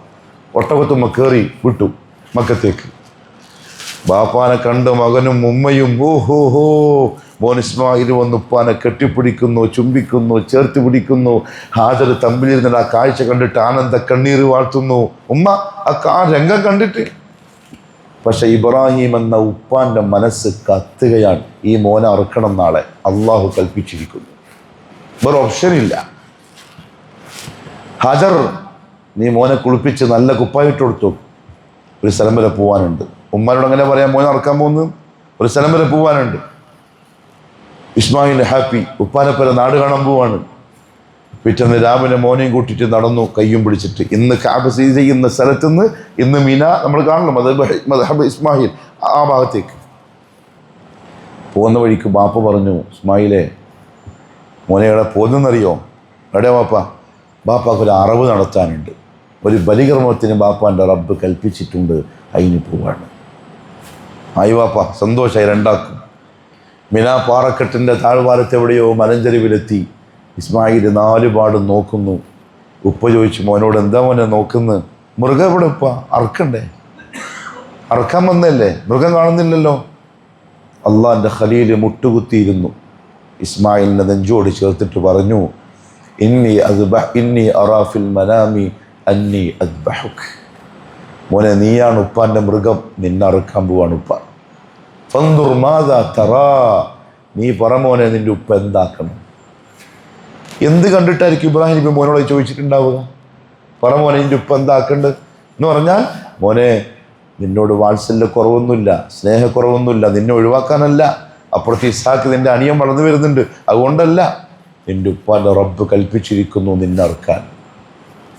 ഒട്ടകത്തുമ്മ കയറി വിട്ടു മക്കത്തേക്ക്. ബാപ്പാനെ കണ്ട് മകനും ഉമ്മയും ഓഹോ മോൻ ഇസ്മായിൽ വന്ന് ഉപ്പാനെ കെട്ടിപ്പിടിക്കുന്നു, ചുംബിക്കുന്നു, ചേർത്ത് പിടിക്കുന്നു. ഹാജർ തമ്പിലിരുന്നിട്ട് ആ കാഴ്ച കണ്ടിട്ട് ആനന്ദ കണ്ണീർ വാഴ്ത്തുന്നു. ഉമ്മ ആ രംഗം കണ്ടിട്ട്. പക്ഷെ ഇബ്രാഹിം എന്ന ഉപ്പാന്റെ മനസ്സ് കത്തുകയാണ്, ഈ മോനെ അറുക്കണം, നാളെ അള്ളാഹു കൽപ്പിച്ചിരിക്കുന്നു, വേറെ ഓപ്ഷനില്ല. ഹാജർ, നീ മോനെ കുളിപ്പിച്ച് നല്ല കുപ്പായിട്ട് കൊടുത്തു, ഒരു സ്ഥലം വരെ പോവാനുണ്ട്. ഉമ്മാനോട് അങ്ങനെ പറയാം, മോനെ അറക്കാൻ പോകുന്നു, ഒരു സ്ഥലം വരെ പോവാനുണ്ട്. ഇസ്മായിൽ ഹാപ്പി, ഉപ്പാനെപ്പര നാട് കാണാൻ പോവാണ്. പിറ്റേന്ന് രാവിലെ മോനെയും കൂട്ടിയിട്ട് നടന്നു, കയ്യും പിടിച്ചിട്ട്. ഇന്ന് കഅബ സ്ഥിതി ചെയ്യുന്ന സ്ഥലത്ത് നിന്ന് ഇന്ന് മിന നമ്മൾ കാണണം, മദ്ഹബ് ഇസ്മായിൽ ആ ഭാഗത്തേക്ക് പോകുന്ന വഴിക്ക് ബാപ്പ പറഞ്ഞു, ഇസ്മായിലെ മോനെ എവിടെ പോകുന്നറിയോ? എവിടെയാ ബാപ്പ? ബാപ്പാക്കൊരു അറവ് നടത്താനുണ്ട്, ഒരു ബലികർമ്മത്തിന് ബാപ്പാൻ്റെ റബ്ബ് കൽപ്പിച്ചിട്ടുണ്ട്, അതിന് പോവാണ്. ആയി വാപ്പ, സന്തോഷമായി. രണ്ടാക്കും മിന പാറക്കെട്ടിൻ്റെ താഴ്വാരത്ത് എവിടെയോ മലഞ്ചെരിവിലെത്തി. ഇസ്മായിൽ 4 പാടും നോക്കുന്നു. ഉപ്പ ചോദിച്ചു, മോനോട് എന്താ മോനെ നോക്കുന്നത്? മൃഗം എവിടെ ഉപ്പ? അറക്കണ്ടേ? അറക്കാൻ വന്നല്ലേ, മൃഗം കാണുന്നില്ലല്ലോ. അള്ളാൻ്റെ ഖലീൽ മുട്ടുകുത്തിയിരുന്നു. ഇസ്മായിലിനെ നെഞ്ചോട് ചേർത്തിട്ട് പറഞ്ഞു, ഇന്നി അറാഫിൽ മനാമി അന്നി അദ്ബഹുക്. മോനെ, നീയാണ് ഉപ്പാൻ്റെ മൃഗം, നിന്നെ അറുക്കാൻ പോവാണ് ഉപ്പ. ഫന്ദുർ മാദാ തറാ, നീ പറ മോനെ, നിന്റെ ഉപ്പ എന്താക്കണം? എന്ത് കണ്ടിട്ടായിരിക്കും ഇബ്രാഹിം നബി മോനോട് ചോദിച്ചിട്ടുണ്ടാവുക? പറ മോനെ, നിന്റെ ഉപ്പ എന്താക്കേണ്ടത് എന്ന് പറഞ്ഞാൽ, മോനെ നിന്നോട് വാത്സല്യ കുറവൊന്നുമില്ല, സ്നേഹക്കുറവൊന്നുമില്ല, നിന്നെ ഒഴിവാക്കാനല്ല. അപ്പുറത്ത് ഇസ്ഹാക്ക് നിന്റെ അനിയൻ വളർന്നു വരുന്നുണ്ട്, അതുകൊണ്ടല്ല. നിന്റെ ഉപ്പാൻ്റെ റബ്ബ് കൽപ്പിച്ചിരിക്കുന്നു നിന്നെ അറുക്കാൻ.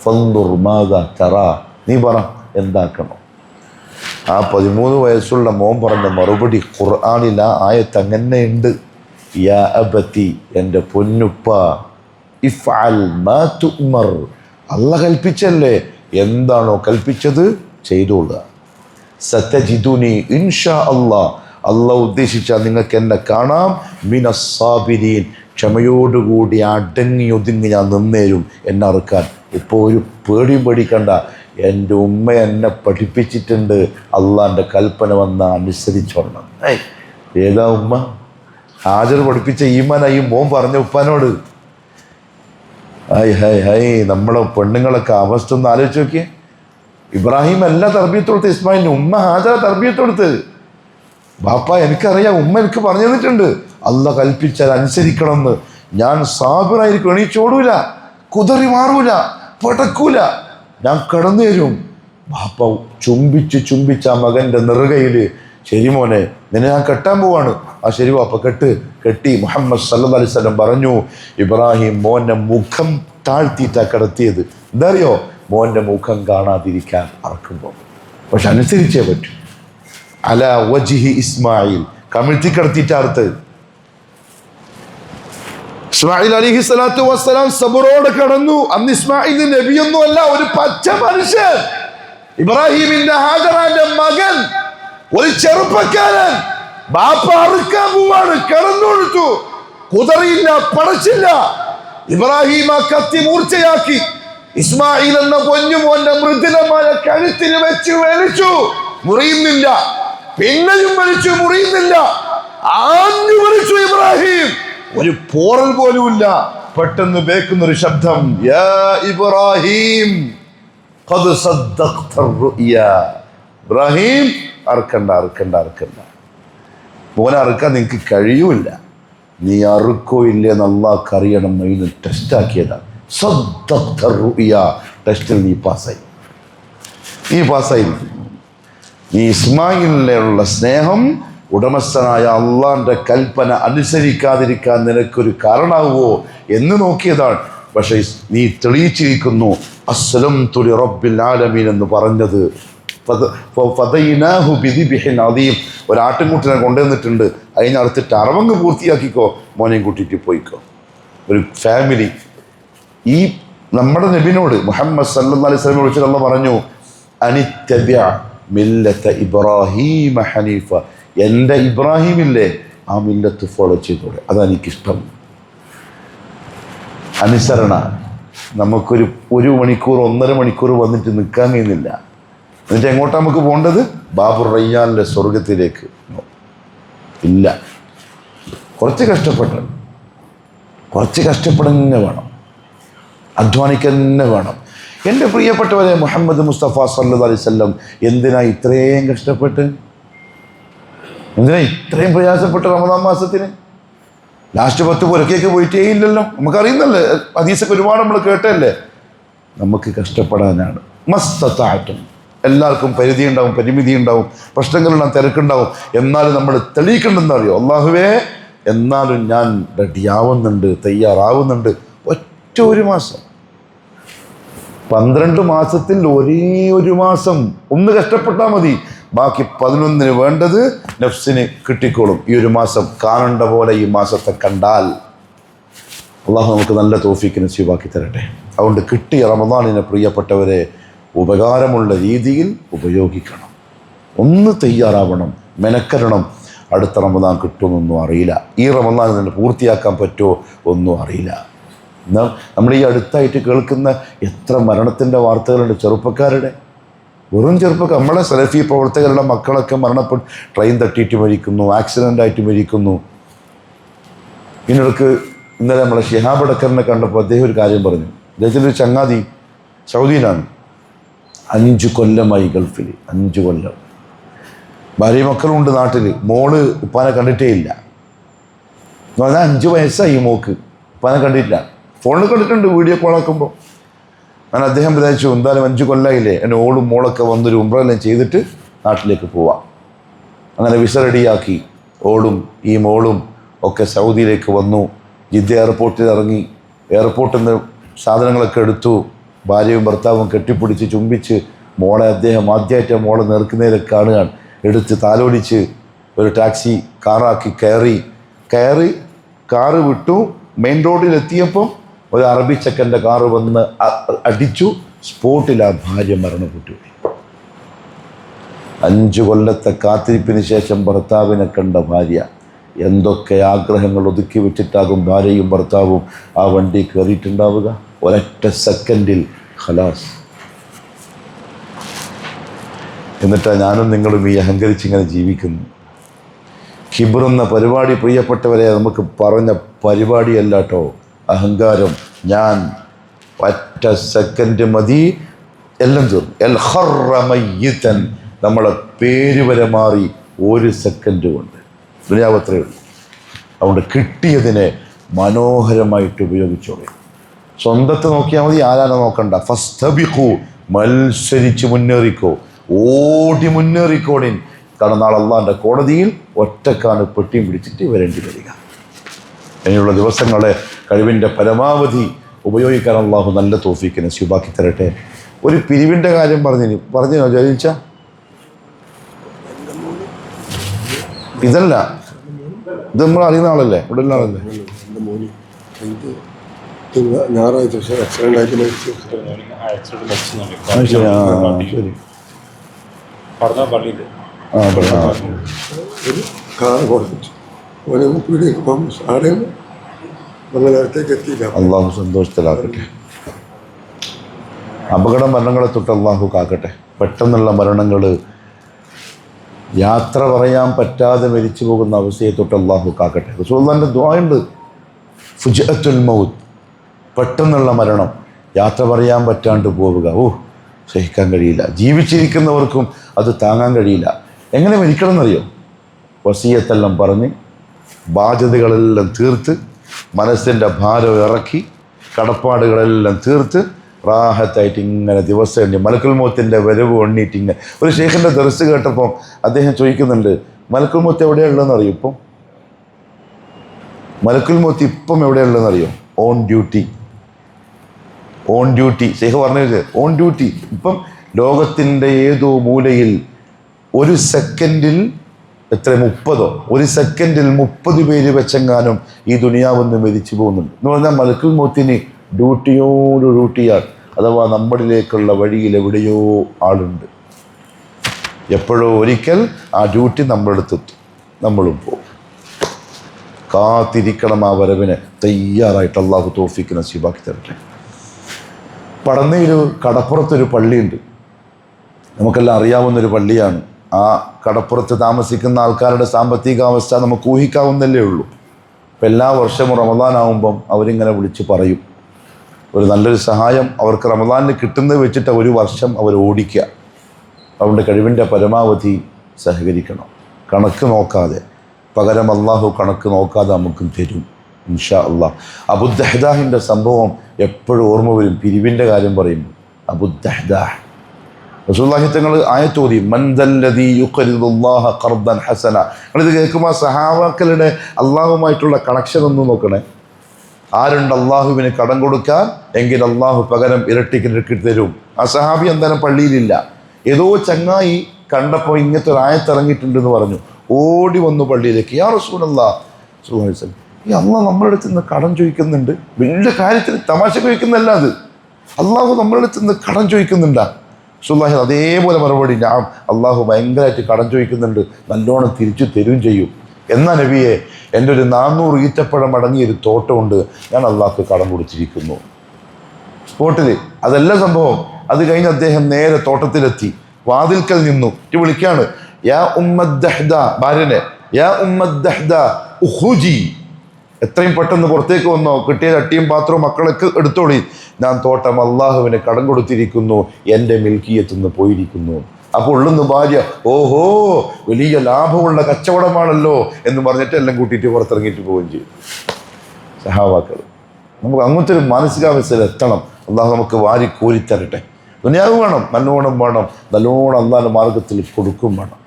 ഫന്ദുർ മാദാ തറാ, നീ പറ എന്താക്കണം? ആ 13 വയസ്സുള്ള മോൻ പറഞ്ഞ മറുപടി ഖുർആനിൽ ആ ആയത്ത് അങ്ങനെയുണ്ട്. യാ അബതി, എൻ്റെ പൊന്നുപ്പ, ഇഫ്അൽ മാ തുഅ്മർ, അല്ലാഹ് കൽപ്പിച്ചല്ലേ, എന്താണോ കൽപ്പിച്ചത് ചെയ്തോളുക. സതജിദുനി ഇൻഷാ അല്ലാഹ്, അല്ലാഹ് ഉദ്ദേശിച്ചാൽ നിങ്ങൾക്ക് എന്നെ കാണാം. മിനസ്സാബിരീൻ, ക്ഷമയോടുകൂടി അടങ്ങി ഒതുങ്ങി ഞാൻ നിന്നേരും എന്നെ അറുക്കാൻ. ഇപ്പോൾ ഒരു പേടിയും പേടിക്കണ്ട, എൻ്റെ ഉമ്മ എന്നെ പഠിപ്പിച്ചിട്ടുണ്ട്, അള്ളാൻ്റെ കൽപ്പന വന്ന അനുസരിച്ചോളണം. ഏതാ ഉമ്മ? ഹാജർ പഠിപ്പിച്ച ഈമാനായി മോൻ പറഞ്ഞ ഉപ്പാനോട്. നമ്മളെ പെണ്ണുങ്ങളൊക്കെ അവസ്ഥ ഒന്ന് ആലോചിച്ച് നോക്കിയേ. ഇബ്രാഹിം അല്ല തർബീയത്ത് കൊടുത്ത് ഇസ്മായിലിന്, ഉമ്മ ഹാജർ തർബീയത്ത് കൊടുത്ത്. ബാപ്പ എനിക്കറിയാം, ഉമ്മ എനിക്ക് പറഞ്ഞു തന്നിട്ടുണ്ട്, അള്ളാഹ് കൽപ്പിച്ചാൽ അനുസരിക്കണം എന്ന്. ഞാൻ സാബിറായിരിക്കും, എണീച്ചോടൂല, കുതറി മാറൂല, പടക്കൂല, ഞാൻ കടന്നു തരും. ബാപ്പ ചുംബിച്ച് ആ മകൻ്റെ നെറുകയിൽ, ശരി മോനെ, നിന്നെ ഞാൻ കെട്ടാൻ പോവാണ്. ആ ശരി ബാപ്പ, കെട്ടി. മുഹമ്മദ് സല്ലല്ലാഹു അലൈഹി വസല്ലം പറഞ്ഞു, ഇബ്രാഹിം മോൻ്റെ മുഖം താഴ്ത്തിയിട്ടാണ് കിടത്തിയത്. എന്താ അറിയോ? മോൻ്റെ മുഖം കാണാതിരിക്കാൻ അറക്കുമ്പോൾ. പക്ഷെ അനുസരിച്ചേ പറ്റൂ. അല വജ്ഹി ഇസ്മായിൽ, കമിഴ്ത്തി കിടത്തിയിട്ടാർത്ത്. ഇസ്മായിൽ അലൈഹിസ്സലാത്തു വസ്സലാം സബറോടെ കടന്നു. അന്ന് ഇസ്മായിൽ നബിയൊന്നും അല്ല, ഒരു പച്ച മനുഷ്യൻ. ഇബ്രാഹിമിന്റെ ഹാജറാന്റെ മകൻ, ഒരു ചെറുപ്പക്കാരൻ. ബാപ്പ അറുക്കാൻ പോവാണ്, കടന്നു കൊടുത്തു. കുതറിയില്ല, പടച്ചില്ല. ഇബ്രാഹിം ആ കത്തി മൂർച്ചയാക്കി ഇസ്മായിൽ എന്ന പൊന്നുമോന്റെ മൃദുലമായ കഴുത്തിന് വെച്ച് വലിച്ചു. മുറിയുന്നില്ല. പിന്നെയും വലിച്ചു, മുറിയുന്നില്ല. ആഞ്ഞു വലിച്ചു ഇബ്രാഹിം. ഒരു പോറൽ പോലുമില്ല. പെട്ടെന്ന് കേൾക്കുന്നൊരു ശബ്ദം, യാ ഇബ്രാഹിം ഖദ് സദ്ദഖ്ത റുഅ്യ. ഇബ്രാഹിം, അറുക്കണ്ട, അറുക്കണ്ട, അറുക്കണ്ട. മോനെ അറുക്കാൻ നിങ്ങൾക്ക് കഴിയൂല. നീ അറുക്കോ ഇല്ലെന്ന് അള്ളാഹ്ക്ക് അറിയണം. അതിന് ടെസ്റ്റാക്കിയതാണ്. സദ്ദഖ്ത റുഅ്യ. ടെസ്റ്റിൽ നീ പാസ്സായി. നീ പാസ്സായി. നീ ഇസ്മായിലിനുള്ള സ്നേഹം ഉടമസ്ഥനായ അള്ളാന്റെ കൽപ്പന അനുസരിക്കാതിരിക്കാൻ നിനക്കൊരു കാരണമാവോ എന്ന് നോക്കിയതാണ്. പക്ഷെ നീ തെളിയിച്ചിരിക്കുന്നു അസ്ലംതു ലിറബ്ബിൽ ആലമീൻ എന്ന് പറഞ്ഞത്. ഫദൈനാഹു ബിദിബ്ഹിൻ അദീം. ഒരു ആട്ടിൻകുട്ടിനെ കൊണ്ടുവന്നിട്ടുണ്ട്, അതിനടുത്തിട്ട് അറവങ്ങ് പൂർത്തിയാക്കിക്കോ, മോനെയും കൂട്ടിയിട്ട് പോയിക്കോ. ഒരു ഫാമിലി. ഈ നമ്മുടെ നബിനോട് മുഹമ്മദ് സല്ലല്ലാഹു അലൈഹി വസല്ലം വിളിച്ചിട്ട് അല്ലാഹ് പറഞ്ഞു, അനിത്തബിഅ മില്ലത ഇബ്രാഹീമ ഹനീഫ. എൻ്റെ ഇബ്രാഹിമില്ലേ, ആ മില്ലത്ത് ഫോളോ ചെയ്തോളെ, അതെനിക്കിഷ്ടം. അനുസരണ. നമുക്കൊരു മണിക്കൂർ 1.5 മണിക്കൂർ വന്നിട്ട് നിൽക്കാൻ കഴിയുന്നില്ല. എന്നിട്ട് എങ്ങോട്ടാണ് നമുക്ക് പോകേണ്ടത്? ബാബുർ റയ്യാനിലെ സ്വർഗത്തിലേക്ക് ഇല്ല. കുറച്ച് കഷ്ടപ്പെടന്നെ വേണം, അധ്വാനിക്കന്നെ വേണം. എൻ്റെ പ്രിയപ്പെട്ടവരെ, മുഹമ്മദ് മുസ്തഫ സല്ലല്ലാഹു അലൈഹി വസല്ലം എന്തിനാ ഇത്രയും കഷ്ടപ്പെട്ട്, എന്തിനാ ഇത്രയും പ്രയാസപ്പെട്ട് റമദാൻ മാസത്തിന്? ലാസ്റ്റ് 10 പുരക്കേക്ക് പോയിട്ടേ ഇല്ലല്ലോ. നമുക്കറിയുന്നല്ലേ, ഹദീസൊക്കെ ഒരുപാട് നമ്മൾ കേട്ടല്ലേ. നമുക്ക് കഷ്ടപ്പെടാനാണ്. മസ്തതാഅതും. എല്ലാവർക്കും പരിധി ഉണ്ടാവും, പരിമിതി ഉണ്ടാവും, പ്രശ്നങ്ങളുണ്ടാവും, തിരക്കുണ്ടാവും. എന്നാലും നമ്മൾ തെളിയിക്കണ്ടെന്ന് അറിയോ? അല്ലാഹുവേ, എന്നാലും ഞാൻ റെഡിയാവുന്നുണ്ട്, തയ്യാറാവുന്നുണ്ട്. ഒറ്റ ഒരു മാസം, 12 മാസത്തിൽ ഒരേ ഒരു മാസം ഒന്ന് കഷ്ടപ്പെട്ടാൽ മതി. ബാക്കി 11 വേണ്ടത് നഫ്സിന് കിട്ടിക്കോളും. ഈ ഒരു മാസം കാണേണ്ട പോലെ ഈ മാസത്തെ കണ്ടാൽ അള്ളാഹു നമുക്ക് നല്ല തൗഫീഖ് നസീബാക്കി തരട്ടെ. അതുകൊണ്ട് കിട്ടിയ റമദാനിനെ പ്രിയപ്പെട്ടവരെ ഉപകാരമുള്ള രീതിയിൽ ഉപയോഗിക്കണം. ഒന്ന് തയ്യാറാവണം, മെനക്കെടണം. അടുത്ത റമദാൻ കിട്ടുമെന്നൊന്നും അറിയില്ല. ഈ റമദാൻ തന്നെ പൂർത്തിയാക്കാൻ പറ്റുമോ ഒന്നും അറിയില്ല. എന്നാൽ നമ്മൾ ഈ അടുത്തായിട്ട് കേൾക്കുന്ന എത്ര മരണത്തിൻ്റെ വാർത്തകളുണ്ട് ചെറുപ്പക്കാരുടെ. വെറും ചെറുപ്പക്കാർ, നമ്മളെ സലഫി പ്രവർത്തകരുടെ മക്കളൊക്കെ മരണപ്പെട്ട് ട്രെയിൻ തട്ടിയിട്ട് മരിക്കുന്നു, ആക്സിഡൻ്റായിട്ട് മരിക്കുന്നു. ഇതിനിടയ്ക്ക് ഇന്നലെ നമ്മളെ ഷിഹാബ് അടക്കറിനെ കണ്ടപ്പോൾ അദ്ദേഹം ഒരു കാര്യം പറഞ്ഞു. അദ്ദേഹത്തിൻ്റെ ഒരു ചങ്ങാതി സൗദിയിലാണ്, 5 കൊല്ലമായി ഗൾഫിൽ. 5 കൊല്ലം. ഭാര്യ മക്കളുണ്ട് നാട്ടിൽ. മോള് ഉപ്പാനെ കണ്ടിട്ടേ ഇല്ല. എന്ന് പറഞ്ഞാൽ 5 വയസ്സായി മോക്ക്, ഉപ്പാനെ കണ്ടിട്ടില്ല. ഫോണിൽ കണ്ടിട്ടുണ്ട്, വീഡിയോ കോളാക്കുമ്പോൾ. ഞാൻ അദ്ദേഹം വിചാരിച്ചു, എന്തായാലും 5 കൊല്ലമായില്ലേ, എൻ്റെ ഓളും മോളൊക്കെ വന്നൊരു ഉംറയെല്ലാം ചെയ്തിട്ട് നാട്ടിലേക്ക് പോവാം. അങ്ങനെ വിസ റെഡിയാക്കി ഓളും ഈ മോളും ഒക്കെ സൗദിയിലേക്ക് വന്നു. ജിദ്ദ എയർപോർട്ടിൽ ഇറങ്ങി. എയർപോർട്ടിൽ നിന്ന് സാധനങ്ങളൊക്കെ എടുത്തു. ഭാര്യയും ഭർത്താവും കെട്ടിപ്പിടിച്ച് ചുംബിച്ച് മോളെ അദ്ദേഹം ആദ്യമായിട്ട് മോളെ നേർക്കുന്നതിലൊക്കെ കാണുകയാണ്. എടുത്ത് താലോലിച്ച് ഒരു ടാക്സി കാറാക്കി കയറി കാറ് വിട്ടു. മെയിൻ റോഡിലെത്തിയപ്പം ഒരു അറബി ചെക്കൻ്റെ കാറ് വന്ന് അടിച്ചു. സ്പോട്ടിൽ ആ ഭാര്യ മരണപ്പെട്ടു. 5 കൊല്ലത്തെ കാത്തിരിപ്പിന് ശേഷം ഭർത്താവിനെ കണ്ട ഭാര്യ എന്തൊക്കെ ആഗ്രഹങ്ങൾ ഒതുക്കി വെച്ചിട്ടാകും ഭാര്യയും ഭർത്താവും ആ വണ്ടി കയറിയിട്ടുണ്ടാവുക. ഒരൊറ്റ സെക്കൻഡിൽ ഖലാസ്. എന്നിട്ടാണ് ഞാനും നിങ്ങളും ഈ അഹങ്കരിച്ചിങ്ങനെ ജീവിക്കുന്നു. കിബറെന്ന പരിപാടി പ്രിയപ്പെട്ടവരെ നമുക്ക് പറഞ്ഞ പരിപാടിയല്ല കേട്ടോ. അഹങ്കാരം, ഞാൻ, ഒറ്റ സെക്കൻഡ് മതി, എല്ലാം തീർന്നു. എൽ ഖർറ മയ്യിതൻ, നമ്മളെ പേര് വരെ മാറി 1 സെക്കൻഡ് കൊണ്ട്. ദുനിയാവത്രേ ഉള്ളൂ. അതുകൊണ്ട് കിട്ടിയതിനെ മനോഹരമായിട്ട് ഉപയോഗിച്ചോളൂ. സ്വന്തത്തെ നോക്കിയാൽ മതി, ആരാനെ നോക്കണ്ട. ഫസ്തബിഖു, മത്സരിച്ച് മുന്നേറിക്കോ, ഓടി മുന്നേറിക്കോടിൻ. കാരണം നാളെ അള്ളാഹിൻ്റെ കോടതിയിൽ ഒറ്റക്കാണ് പെട്ടിയും പിടിച്ചിട്ട് വരേണ്ടി വരിക. ഇനിയുള്ള ദിവസങ്ങളെ കഴിവിൻ്റെ പരമാവധി ഉപയോഗിക്കാൻ അള്ളാഹു നല്ല തൗഫീഖ് നസീബാക്കി തരട്ടെ. ഒരു പിരിവിൻ്റെ കാര്യം പറഞ്ഞോ ജലീൽച്ച? ഇതല്ല, ഇത് നമ്മൾ അറിയുന്ന ആളല്ലേ, ഇവിടെ ഉള്ള ആളല്ലേ? ഇത് ഞായറാഴ്ച ആക്സിഡൻ്റ് ആയിട്ട് മരിച്ചു. ശരി. ഒരു കാർ കൊടുത്തു ഓനൊന്ന് പീടിയപ്പം ആടെയും മംഗലാപുരത്തേക്ക് എത്തിയില്ല. അള്ളാഹു സന്തോഷത്തിലാക്കട്ടെ. അപകട മരണങ്ങളെ തൊട്ട് അള്ളാഹു കാക്കട്ടെ. പെട്ടെന്നുള്ള മരണങ്ങൾ, യാത്ര പറയാൻ പറ്റാതെ മരിച്ചു പോകുന്ന അവസ്ഥയെ തൊട്ട് അള്ളാഹു കാക്കട്ടെ. റസൂലുള്ളാഹിന്റെ ദുആയുണ്ട്, ഫുജ്അത്തുൽ മൗത്ത്, പെട്ടെന്നുള്ള മരണം, യാത്ര പറയാൻ പറ്റാണ്ട് പോവുക. സഹിക്കാൻ കഴിയില്ല. ജീവിച്ചിരിക്കുന്നവർക്കും അത് താങ്ങാൻ കഴിയില്ല. എങ്ങനെ മരിക്കണം എന്നറിയോ? വസിയത്തെല്ലാം പറഞ്ഞ് ബാധ്യതകളെല്ലാം തീർത്ത് മനസ്സിൻ്റെ ഭാരം ഇറക്കി കടപ്പാടുകളെല്ലാം തീർത്ത് റാഹത്തായിട്ട് ഇങ്ങനെ ദിവസം മലക്കുൽ മൗത്തിൻ്റെ വരവ് എണ്ണീറ്റ് ഇങ്ങനെ. ഒരു ഷെയ്ഖിൻ്റെ ദർസ് കേട്ടപ്പോൾ അദ്ദേഹം ചോദിക്കുന്നുണ്ട്, മലക്കുൽ മൗത്ത് എവിടെയുള്ളതെന്ന് അറിയും? ഇപ്പം മലക്കുൽ മൗത്ത് ഇപ്പം എവിടെയുള്ളതെന്ന് അറിയോ? On duty. On duty. Sheikh പറഞ്ഞത് ഓൺ ഡ്യൂട്ടി. ഇപ്പം ലോകത്തിൻ്റെ ഏതോ മൂലയിൽ ഒരു സെക്കൻഡിൽ എത്ര 30 ഒരു സെക്കൻഡിൽ 30 പേര് വെച്ചെങ്ങാനും ഈ ദുനിയാവെന്ന് മരിച്ചു പോകുന്നുണ്ട് എന്ന് പറഞ്ഞാൽ മലക്കുൽ മൗത്തിന് ഡ്യൂട്ടിയോട് ഡ്യൂട്ടിയാണ്. അഥവാ നമ്മളിലേക്കുള്ള വഴിയിൽ എവിടെയോ ആളുണ്ട്. എപ്പോഴോ ഒരിക്കൽ ആ ഡ്യൂട്ടി നമ്മളെടുത്തെത്തും, നമ്മളും പോകും. കാത്തിരിക്കണം ആ വരവിനെ. തയ്യാറായിട്ട് അള്ളാഹു തൗഫീഖ് നസീബാക്കി തരട്ടെ. പടന്നയിൽ കടപ്പുറത്തൊരു പള്ളിയുണ്ട്, നമുക്കെല്ലാം അറിയാവുന്നൊരു പള്ളിയാണ്. ആ കടപ്പുറത്ത് താമസിക്കുന്ന ആൾക്കാരുടെ സാമ്പത്തികാവസ്ഥ നമുക്ക് ഊഹിക്കാവുന്നല്ലേ ഉള്ളൂ. അപ്പം എല്ലാ വർഷവും റമദാനാവുമ്പം അവരിങ്ങനെ വിളിച്ച് പറയും, ഒരു നല്ലൊരു സഹായം അവർക്ക് റമദാനിൽ കിട്ടുന്നത് വെച്ചിട്ട് ഒരു വർഷം അവർ ഓടിക്കുക. അവരുടെ കഴിവിൻ്റെ പരമാവധി സഹകരിക്കണം, കണക്ക് നോക്കാതെ. പകരം അള്ളാഹു കണക്ക് നോക്കാതെ നമുക്കും തരും ഇൻഷാ അള്ളാഹ്. അബുദ്ദഹ്ദാഹിൻ്റെ സംഭവം എപ്പോഴും ഓർമ്മ വരും പിരിവിൻ്റെ കാര്യം പറയുമ്പോൾ. അബുദ്ദഹ്ദാഹ് റസൂലുള്ളാഹി തങ്ങൾ ആയത്തോതി, മൻ ദല്ലദീ യുഖ്രിദുല്ലാഹ ഖർദൻ ഹസന. നിങ്ങളിത് കേൾക്കുമ്പോൾ സഹാബാക്കളുടെ അള്ളാഹുമായിട്ടുള്ള കണക്ഷൻ ഒന്ന് നോക്കണേ. ആരുണ്ട് അള്ളാഹുവിന് കടം കൊടുക്കാൻ? എങ്കിൽ അള്ളാഹു പകരം ഇരട്ടിക്ക് തരും. ആ സഹാബി എന്തായാലും പള്ളിയിലില്ല. ഏതോ ചങ്ങായി കണ്ടപ്പോൾ ഇങ്ങനത്തെ ഒരു ആയത്തിറങ്ങിയിട്ടുണ്ടെന്ന് പറഞ്ഞു. ഓടി വന്നു പള്ളിയിലേക്ക്. യാ റസൂലല്ലാഹ് സ്വല്ലല്ലാഹു അലൈഹി വസല്ലം, ഈ അള്ളാഹ് നമ്മുടെ അടുത്ത് നിന്ന് കടം ചോദിക്കുന്നുണ്ട്. വലിയ കാര്യത്തിന് തമാശ ചോദിക്കുന്നല്ല അത്. അള്ളാഹു നമ്മുടെ അടുത്ത് നിന്ന് കടം ചോദിക്കുന്നുണ്ടാ? റസൂലുള്ളാഹി അതേപോലെ മറുപടി, ഞാൻ അള്ളാഹു ഭയങ്കരമായിട്ട് കടം ചോദിക്കുന്നുണ്ട്, നല്ലോണം തിരിച്ചു തരും ചെയ്യും. എന്നാ നബിയെ, എൻ്റെ ഒരു 400 ഈത്തപ്പഴം അടങ്ങിയൊരു തോട്ടമുണ്ട്, ഞാൻ അള്ളാഹ്ക്ക് കടം കൊടുത്തിരിക്കുന്നു. സ്പോട്ടിൽ അതല്ല സംഭവം. അത് കഴിഞ്ഞ് അദ്ദേഹം നേരെ തോട്ടത്തിലെത്തി, വാതിൽക്കൽ നിന്നു വിളിക്കാണ്, യാ ഉമ്മദ്ദഹ്ദ, ഭാര്യനെ, യാ ഉമ്മദ്ദഹ്ദ ഉഖ്റുജി, എത്രയും പെട്ടെന്ന് പുറത്തേക്ക് വന്നോ, കിട്ടിയ ചട്ടിയും പാത്രവും മക്കളൊക്കെ എടുത്തോളി, ഞാൻ തോട്ടം അള്ളാഹുവിന് കടം കൊടുത്തിരിക്കുന്നു, എൻ്റെ മിൽക്കിയത്ത് നിന്ന് പോയിരിക്കുന്നു. അപ്പോൾ ഉള്ളുന്ന് ഭാര്യ, ഓഹോ വലിയ ലാഭമുള്ള കച്ചവടമാണല്ലോ എന്ന് പറഞ്ഞിട്ട് എല്ലാം കൂട്ടിയിട്ട് പുറത്തിറങ്ങിയിട്ട് പോവുകയും ചെയ്യും. സഹാബാക്കൾ, നമുക്ക് അങ്ങനത്തെ ഒരു മാനസികാവസ്ഥയിൽ എത്തണം. അള്ളാഹു നമുക്ക് വാരി കോരിത്തരട്ടെ. ദുനിയാവ് വേണം, നല്ലോണം വേണം, നല്ലോണം അള്ളാഹിൻ്റെ മാർഗത്തിൽ കൊടുക്കും വേണം.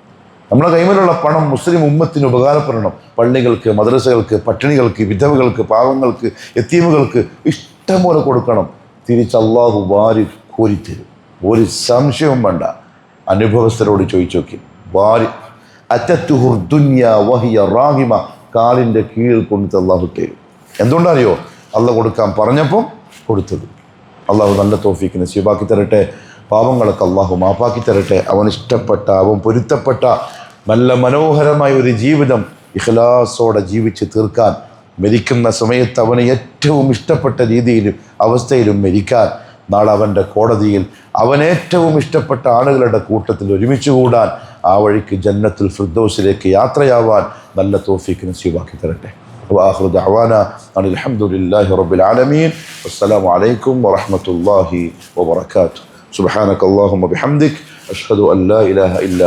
നമ്മളെ കൈമേലുള്ള പണം മുസ്ലിം ഉമ്മത്തിന് ഉപകാരപ്പെടണം. പള്ളികൾക്ക്, മദ്രസകൾക്ക്, പട്ടിണികൾക്ക്, വിധവകൾക്ക്, പാവങ്ങൾക്ക്, യത്തീമുകൾക്ക് ഇഷ്ടം പോലെ കൊടുക്കണം. തിരിച്ച് അള്ളാഹു വാരി കോരിത്തരും, ഒരു സംശയവും വേണ്ട. അനുഭവസ്ഥരോട് ചോദിച്ചു നോക്കി. വാരി അറ്റത്തുഹുർ ദുനിയ വഹിയ റാഹിമ, കാലിൻ്റെ കീഴിൽ കൊണ്ടിട്ട് അള്ളാഹു തരും. എന്തുകൊണ്ടറിയോ? അള്ളാഹ് കൊടുക്കാൻ പറഞ്ഞപ്പം കൊടുത്തത്. അള്ളാഹു നല്ല തൗഫീഖ് നസീബാക്കി തരട്ടെ. പാവങ്ങളൊക്കെ അള്ളാഹു മാപ്പാക്കി തരട്ടെ. അവൻ ഇഷ്ടപ്പെട്ട, അവൻ പൊരുത്തപ്പെട്ട നല്ല മനോഹരമായ ഒരു ജീവിതം ഇഖ്ലാസോടെ ജീവിച്ച് തീർക്കാൻ, മരിക്കുന്ന സമയത്ത് അവന് ഏറ്റവും ഇഷ്ടപ്പെട്ട രീതിയിലും അവസ്ഥയിലും മരിക്കാൻ, നാളെ അവൻ്റെ കോടതിയിൽ അവൻ ഏറ്റവും ഇഷ്ടപ്പെട്ട ആളുകളുടെ കൂട്ടത്തിൽ ഒരുമിച്ച് കൂടാൻ, ആ വഴിക്ക് ജന്നത്തുൽ ഫിർദൗസിലേക്ക് യാത്രയാവാൻ നല്ല തൗഫീഖ് നസീബാക്കി തരട്ടെ. وآخر دعوانا أن الحمد لله رب العالمين والسلام عليكم ورحمة الله وبركاته. سبحانك اللهم وبحمدك أشهد أن لا إله إلا